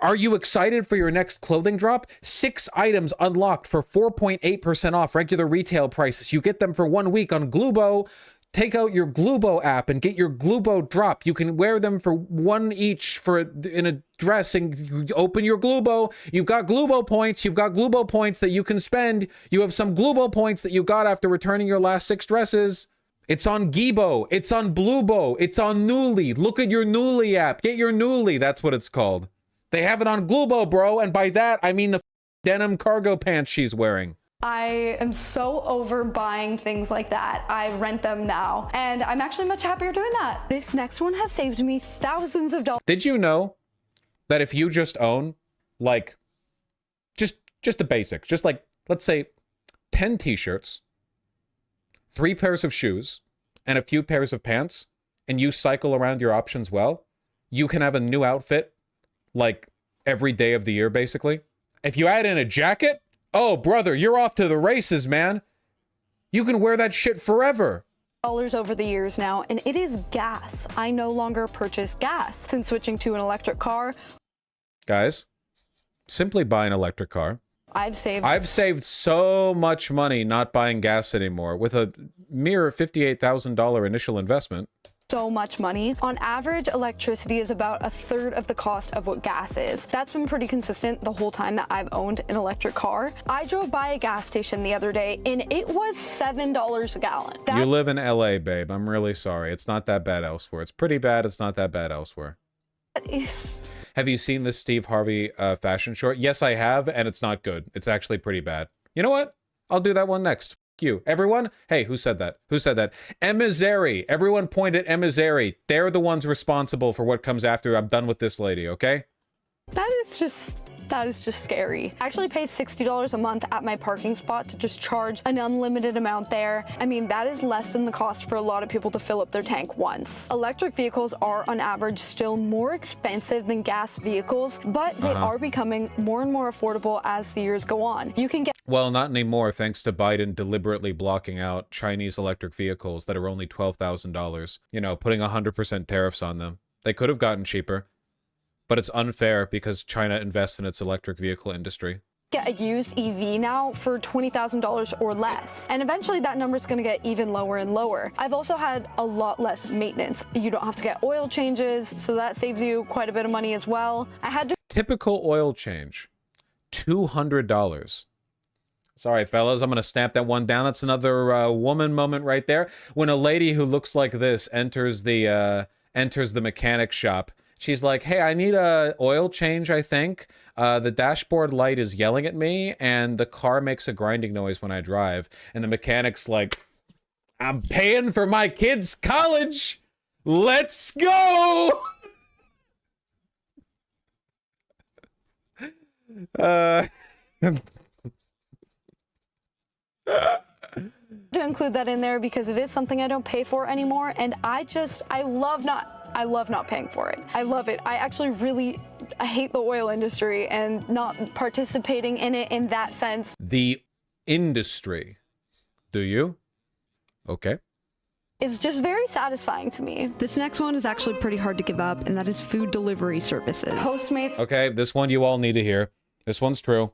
are you excited for your next clothing drop? 6 items unlocked for 4.8% off regular retail prices. You get them for 1 week on Glubo. Take out your Glubo app and get your Glubo drop. You can wear them for 1 each in a dress, and you open your Glubo. You've got Glubo points. You've got Glubo points that you can spend. You have some Glubo points that you got after returning your last 6 dresses. It's on Gibo. It's on Blubo. It's on Newly. Look at your Newly app. Get your Newly. That's what it's called. They have it on Glubo, bro. And by that, I mean the denim cargo pants she's wearing. I am so over buying things like that. I rent them now, and I'm actually much happier doing that. This next one has saved me thousands of dollars. Did you know that if you just own, like, just Just the basic. Just like, let's say 10 t-shirts, 3 pairs of shoes, and a few pairs of pants, and you cycle around your options well, you can have a new outfit like every day of the year, basically. If you add in a jacket, oh, brother, you're off to the races, man. You can wear that shit forever. Dollars over the years now, and it is gas. I no longer purchase gas since switching to an electric car. Guys, simply buy an electric car. I've saved so much money not buying gas anymore with a mere $58,000 initial investment. So much money. On average, electricity is about 1/3 of the cost of what gas is. That's been pretty consistent the whole time that I've owned an electric car. I drove by a gas station the other day and it was $7 a gallon. You live in LA, babe. I'm really sorry. It's not that bad elsewhere. It's pretty bad. It's not that bad elsewhere. That is... Have you seen this Steve Harvey fashion short? Yes, I have, and it's not good. It's actually pretty bad. You know what? I'll do that one next. F you. Everyone? Hey, who said that? Who said that? Emizzari. Everyone point at Emizzari. They're the ones responsible for what comes after I'm done with this lady, okay? That is just scary. I actually pay $60 a month at my parking spot to just charge an unlimited amount there. I mean, that is less than the cost for a lot of people to fill up their tank once. Electric vehicles are on average still more expensive than gas vehicles, but they are becoming more and more affordable as the years go on. You can get... Well, not anymore, thanks to Biden deliberately blocking out Chinese electric vehicles that are only $12,000. You know, putting 100% tariffs on them. They could have gotten cheaper. But it's unfair because China invests in its electric vehicle industry. Get a used EV now for $20,000 or less. And eventually that number is going to get even lower and lower. I've also had a lot less maintenance. You don't have to get oil changes, so that saves you quite a bit of money as well. I had to... Typical oil change, $200. Sorry, fellas, I'm going to stamp that one down. That's another woman moment right there. When a lady who looks like this enters the mechanic shop, she's like, hey, I need a oil change, I think. The dashboard light is yelling at me, and the car makes a grinding noise when I drive. And the mechanic's like, I'm paying for my kid's college. Let's go! To include that in there because it is something I don't pay for anymore, and I love not paying for it. I love it. I hate the oil industry and not participating in it in that sense. The industry. Do you? Okay. It's just very satisfying to me. This next one is actually pretty hard to give up, and that is food delivery services. Postmates. Okay, this one you all need to hear. This one's true.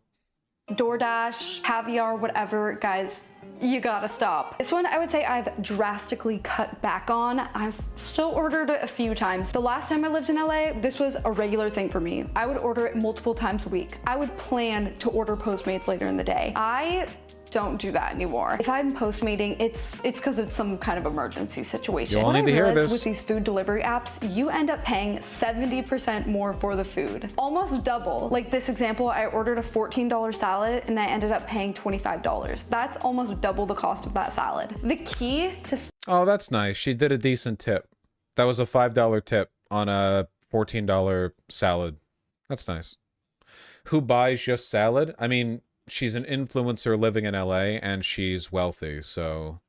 DoorDash, Caviar, whatever, guys, you gotta stop. This one I would say I've drastically cut back on. I've still ordered it a few times. The last time I lived in LA, this was a regular thing for me. I would order it multiple times a week. I would plan to order Postmates later in the day. I don't do that anymore. If I'm Postmating, it's because it's some kind of emergency situation. You all need to hear this. With these food delivery apps, you end up paying 70% more for the food. Almost double. Like this example, I ordered a $14 salad and I ended up paying $25. That's almost double the cost of that salad. The key to... Oh, that's nice. She did a decent tip. That was a $5 tip on a $14 salad. That's nice. Who buys just salad? I mean, she's an influencer living in LA and she's wealthy, so...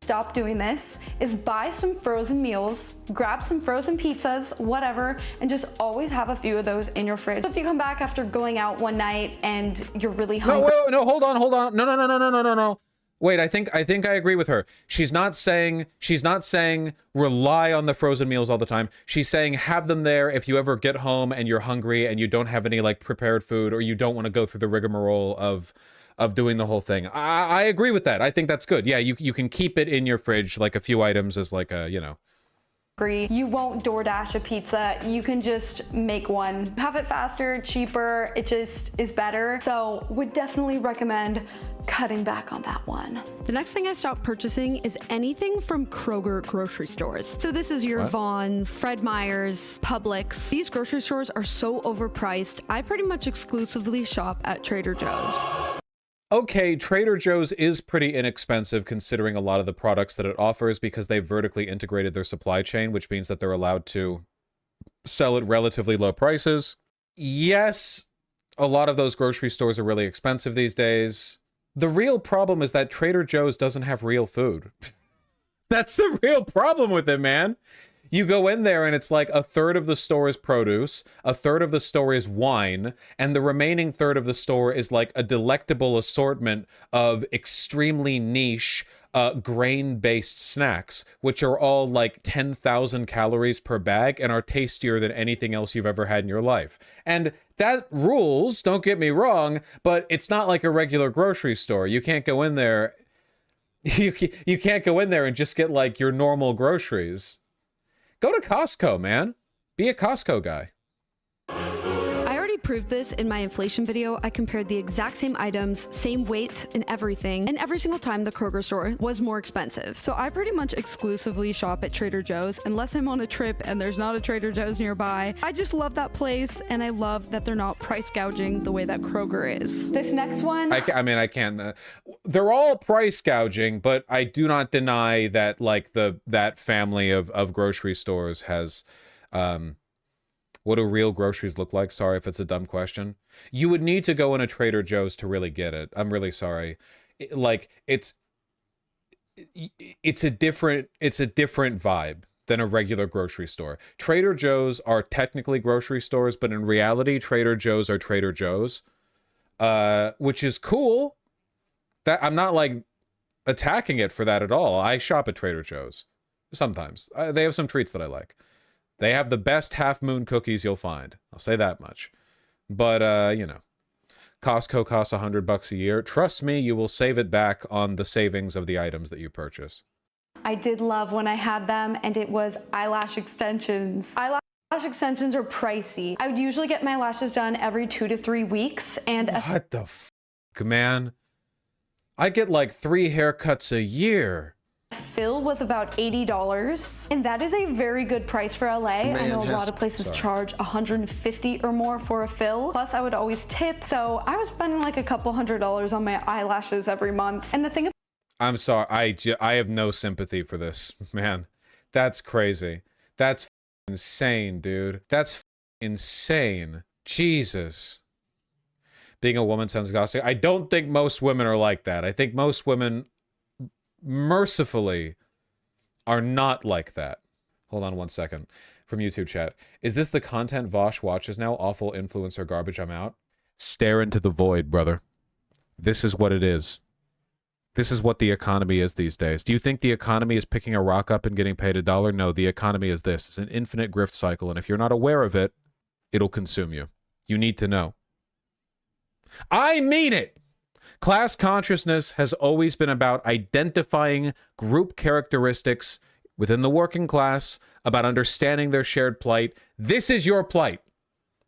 Stop doing this is buy some frozen meals, grab some frozen pizzas, whatever, and just always have a few of those in your fridge. If you come back after going out one night and you're really hungry... No, hold on. No. Wait, I think I agree with her. She's not saying rely on the frozen meals all the time. She's saying have them there if you ever get home and you're hungry and you don't have any like prepared food or you don't want to go through the rigmarole of doing the whole thing. I agree with that. I think that's good. Yeah, you can keep it in your fridge, like a few items as like a, you know. You won't DoorDash a pizza. You can just make one. Have it faster, cheaper. It just is better. So would definitely recommend cutting back on that one. The next thing I stopped purchasing is anything from Kroger grocery stores. So this is your Vons, Fred Meyer's, Publix. These grocery stores are so overpriced. I pretty much exclusively shop at Trader Joe's. Okay, Trader Joe's is pretty inexpensive considering a lot of the products that it offers because they've vertically integrated their supply chain, which means that they're allowed to sell at relatively low prices. Yes, A lot of those grocery stores are really expensive these days. The real problem is that Trader Joe's doesn't have real food. That's the real problem with it, man. You go in there and it's like a third of the store is produce, a third of the store is wine, and the remaining third of the store is like a delectable assortment of extremely niche grain-based snacks, which are all like 10,000 calories per bag and are tastier than anything else you've ever had in your life. And that rules, don't get me wrong, but it's not like a regular grocery store. You can't go in there, you can't go in there and just get like your normal groceries. Go to Costco, man. Be a Costco guy. I already proved this in my inflation video. I compared the exact same items, same weight and everything, and every single time the Kroger store was more expensive. So I pretty much exclusively shop at Trader Joe's unless I'm on a trip and there's not a Trader Joe's nearby. I just love that place, and I love that they're not price gouging the way that Kroger is. This next one, I mean, I can't. They're all price gouging, but I do not deny that like that family of grocery stores has what do real groceries look like? Sorry if it's a dumb question. You would need to go in a Trader Joe's to really get it. I'm really sorry. It's a different vibe than a regular grocery store. Trader Joe's are technically grocery stores, but in reality, Trader Joe's are Trader Joe's, which is cool. That I'm not like attacking it for that at all. I shop at Trader Joe's sometimes. They have some treats that I like. They have the best half moon cookies you'll find. I'll say that much. But you know, Costco costs $100 a year. Trust me, you will save it back on the savings of the items that you purchase. I did love when I had them, and it was eyelash extensions. Eyelash extensions are pricey. I would usually get my lashes done every 2 to 3 weeks, and What the f***, man? I get like 3 haircuts a year. fill was about $80, and that is a very good price for LA. I know a lot of places charge $150 or more for a fill. Plus, I would always tip, so I was spending like a couple $100s on my eyelashes every month. And the thing I'm sorry, I have no sympathy for this, man. That's crazy. That's insane, dude. That's insane. Jesus. Being a woman sounds exhausting. I don't think most women are like that. I think most women, mercifully, are not like that. Hold on one second. From YouTube chat. Is this the content Vosh watches now? Awful influencer garbage, I'm out. Stare into the void, brother. This is what it is. This is what the economy is these days. Do you think the economy is picking a rock up and getting paid $1? No, the economy is this. It's an infinite grift cycle, and if you're not aware of it, it'll consume you. You need to know. I mean it! Class consciousness has always been about identifying group characteristics within the working class, about understanding their shared plight. This is your plight.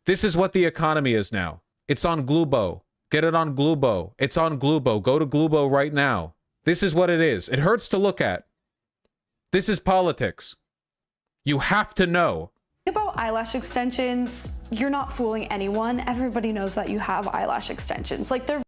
This is what the economy is now. It's on Glubo. Get it on Glubo. It's on Glubo. Go to Glubo right now. This is what it is. It hurts to look at. This is politics. You have to know. about eyelash extensions, you're not fooling anyone. Everybody knows that you have eyelash extensions. Like, they're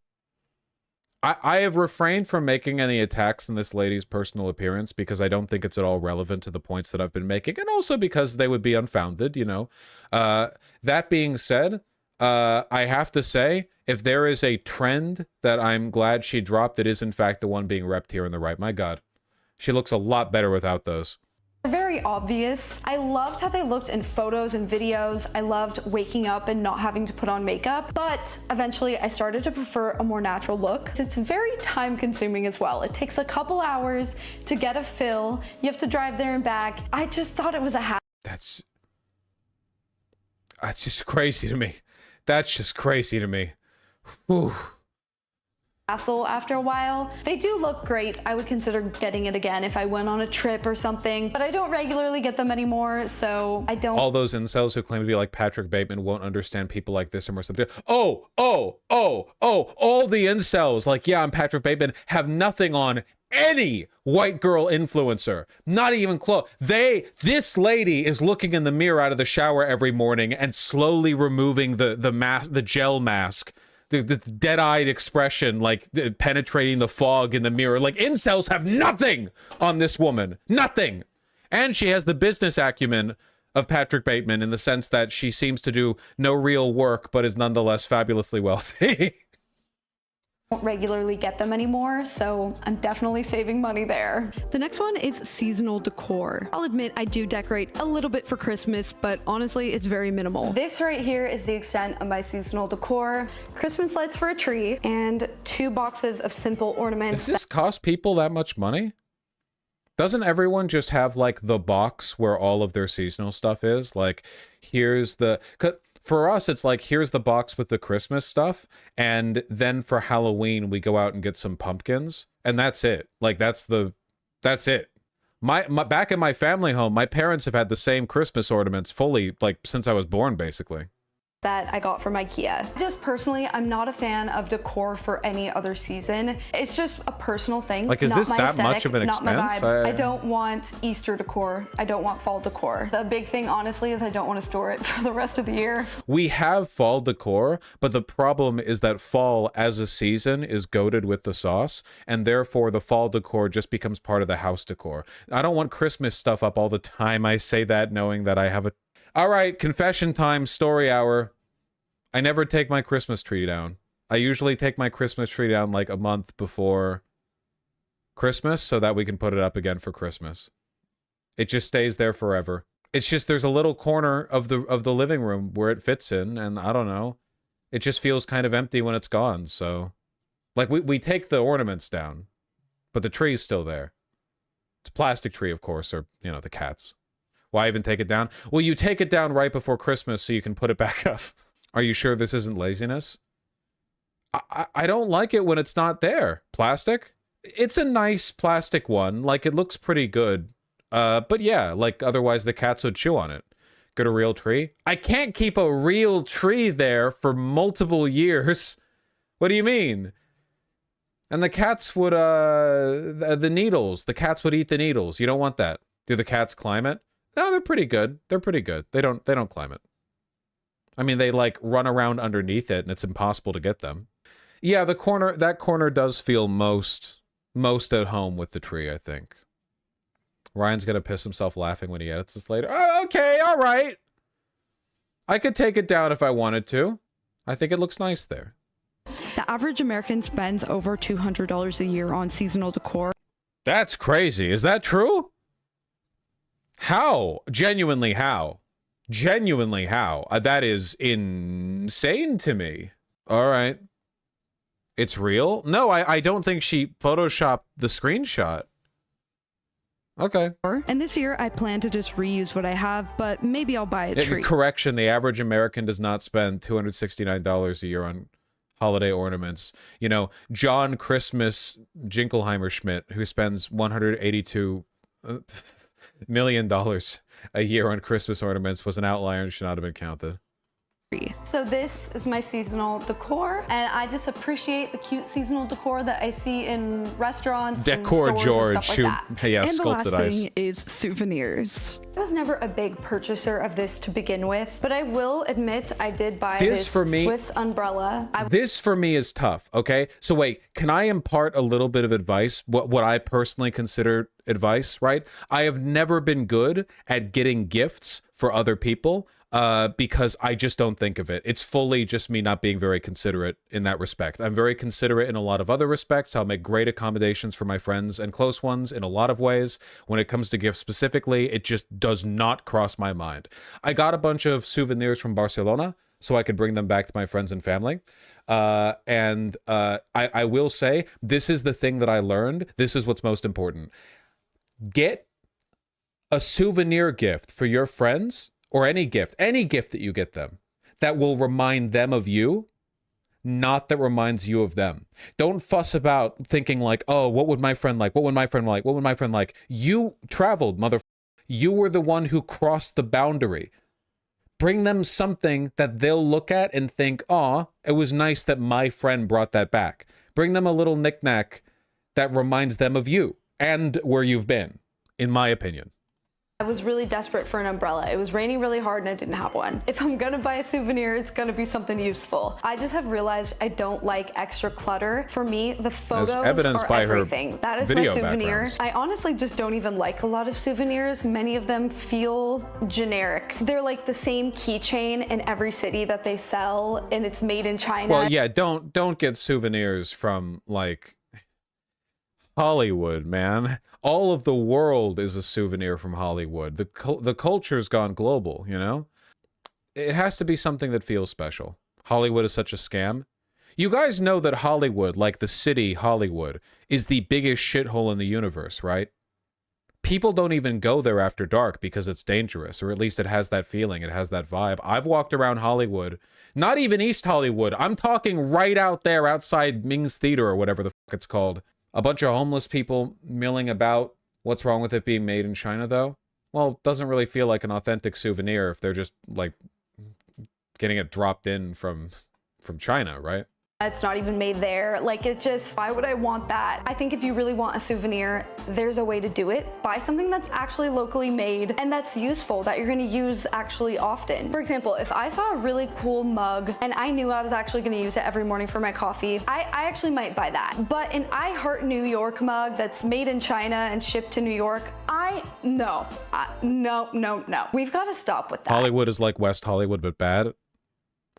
I have refrained from making any attacks on this lady's personal appearance because I don't think it's at all relevant to the points that I've been making, and also because they would be unfounded, you know. That being said, I have to say, if there is a trend that I'm glad she dropped, it is in fact the one being repped here on the right. My God, she looks a lot better without those. very obvious. I loved how they looked in photos and videos. I loved waking up and not having to put on makeup, but eventually I started to prefer a more natural look. It's very time consuming as well. It takes a couple hours to get a fill. You have to drive there and back. I just thought it was a hassle. That's just crazy to me. That's just crazy to me. Whew. After a while. They do look great. I would consider getting it again if I went on a trip or something, but I don't regularly get them anymore, so I don't. All those incels who claim to be like Patrick Bateman won't understand people like this or more stuff. All the incels like, yeah, I'm Patrick Bateman, have nothing on any white girl influencer. Not even close. This lady is looking in the mirror out of the shower every morning and slowly removing the mask, the gel mask. The dead-eyed expression, like penetrating the fog in the mirror. Like, incels have nothing on this woman. Nothing. And she has the business acumen of Patrick Bateman in the sense that she seems to do no real work, but is nonetheless fabulously wealthy. Don't regularly get them anymore, so I'm definitely saving money there. The next one is seasonal decor. I'll admit I do decorate a little bit for Christmas, but honestly, it's very minimal. This right here is the extent of my seasonal decor. Christmas lights for a tree and 2 boxes of simple ornaments. Does this cost people that much money? Doesn't everyone just have like the box where all of their seasonal stuff is? Like, here's the... For us, it's like, here's the box with the Christmas stuff, and then for Halloween, we go out and get some pumpkins, and that's it. Like, that's it. My back in my family home, my parents have had the same Christmas ornaments fully, like, since I was born, basically. That I got from IKEA. Just personally, I'm not a fan of decor for any other season. It's just a personal thing. Like, is not this my that aesthetic, much of an not my expense? vibe. I don't want Easter decor. I don't want fall decor. The big thing, honestly, is I don't want to store it for the rest of the year. We have fall decor, but the problem is that fall as a season is goated with the sauce, and therefore the fall decor just becomes part of the house decor. I don't want Christmas stuff up all the time. I say that knowing that I have a... All right, confession time, story hour. I never take my Christmas tree down. I usually take my Christmas tree down like a month before Christmas so that we can put it up again for Christmas. It just stays there forever. It's just there's a little corner of the living room where it fits in, and I don't know. It just feels kind of empty when it's gone, so... Like, we take the ornaments down, but the tree's still there. It's a plastic tree, of course, or, you know, the cats. Why even take it down? Well, you take it down right before Christmas so you can put it back up. Are you sure this isn't laziness? I don't like it when it's not there. Plastic? It's a nice plastic one. Like, it looks pretty good. But yeah, like, otherwise the cats would chew on it. Get a real tree? I can't keep a real tree there for multiple years. What do you mean? And the cats would, the needles. The cats would eat the needles. You don't want that. Do the cats climb it? No, they're pretty good. They're pretty good. They don't climb it. I mean, they like run around underneath it and it's impossible to get them. Yeah, that corner does feel most at home with the tree, I think. Ryan's gonna piss himself laughing when he edits this later. Oh, okay, all right. I could take it down if I wanted to. I think it looks nice there. The average American spends over $200 a year on seasonal decor. That's crazy. Is that true? How? Genuinely how? Genuinely how? That is insane to me. All right. It's real? No, I don't think she photoshopped the screenshot. Okay. And this year, I plan to just reuse what I have, but maybe I'll buy a tree. Correction, the average American does not spend $269 a year on holiday ornaments. You know, John Christmas Jingleheimer Schmidt, who spends $182 million a year on Christmas ornaments, was an outlier and should not have been counted. So this is my seasonal decor, and I just appreciate the cute seasonal decor that I see in restaurants, Decor and stores George, and stuff who, like that. yeah, And the sculpted last ice. thing is souvenirs. I was never a big purchaser of this to begin with, but I will admit I did buy this for me, Swiss umbrella. This for me is tough, okay? So wait, can I impart a little bit of advice? What I personally consider advice, right? I have never been good at getting gifts for other people because I just don't think of it. It's fully just me not being very considerate in that respect. I'm very considerate in a lot of other respects. I'll make great accommodations for my friends and close ones in a lot of ways. When it comes to gifts specifically, it just does not cross my mind. I got a bunch of souvenirs from Barcelona so I could bring them back to my friends and family. I will say, this is the thing that I learned. This is what's most important. Get a souvenir gift for your friends, or any gift that you get them, that will remind them of you, not that reminds you of them. Don't fuss about thinking like, oh, what would my friend like? What would my friend like? What would my friend like? You traveled, motherfucker. You were the one who crossed the boundary. Bring them something that they'll look at and think, aw, it was nice that my friend brought that back. Bring them a little knickknack that reminds them of you and where you've been, in my opinion. I was really desperate for an umbrella. It was raining really hard and I didn't have one. If I'm gonna buy a souvenir, it's gonna be something useful. I just have realized I don't like extra clutter. For me, the photos evidenced are by her everything. That is my video souvenir. backgrounds. I honestly just don't even like a lot of souvenirs. Many of them feel generic. They're like the same keychain in every city that they sell and it's made in China. Well, yeah, don't get souvenirs from like Hollywood, man. All of the world is a souvenir from Hollywood. The culture's gone global, you know? It has to be something that feels special. Hollywood is such a scam. You guys know that Hollywood, like the city Hollywood, is the biggest shithole in the universe, right? People don't even go there after dark because it's dangerous, or at least it has that feeling, it has that vibe. I've walked around Hollywood, not even East Hollywood. I'm talking right out there outside Ming's Theater or whatever the fuck it's called. A bunch of homeless people milling about. What's wrong with it being made in China, though? Well, it doesn't really feel like an authentic souvenir if they're just, like, getting it dropped in from China, right? It's not even made there. Like, it just, why would I want that? I think if you really want a souvenir, there's a way to do it. Buy something that's actually locally made and that's useful, that you're gonna use actually often. For example, if I saw a really cool mug and I knew I was actually gonna use it every morning for my coffee, I actually might buy that. But an I Heart New York mug that's made in China and shipped to New York, no. We've gotta stop with that. Hollywood is like West Hollywood, but bad.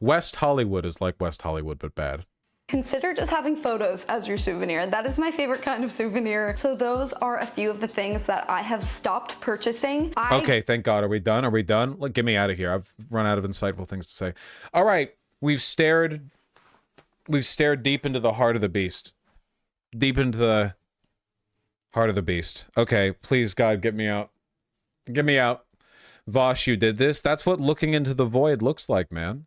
West Hollywood is like West Hollywood, but bad. Consider just having photos as your souvenir. That is my favorite kind of souvenir. So those are a few of the things that I have stopped purchasing. Okay, thank God. Are we done? Are we done? Look, get me out of here. I've run out of insightful things to say. All right, we've stared deep into the heart of the beast. Deep into the heart of the beast. Okay, please, God, get me out. Get me out. Vosh, you did this. That's what looking into the void looks like, man.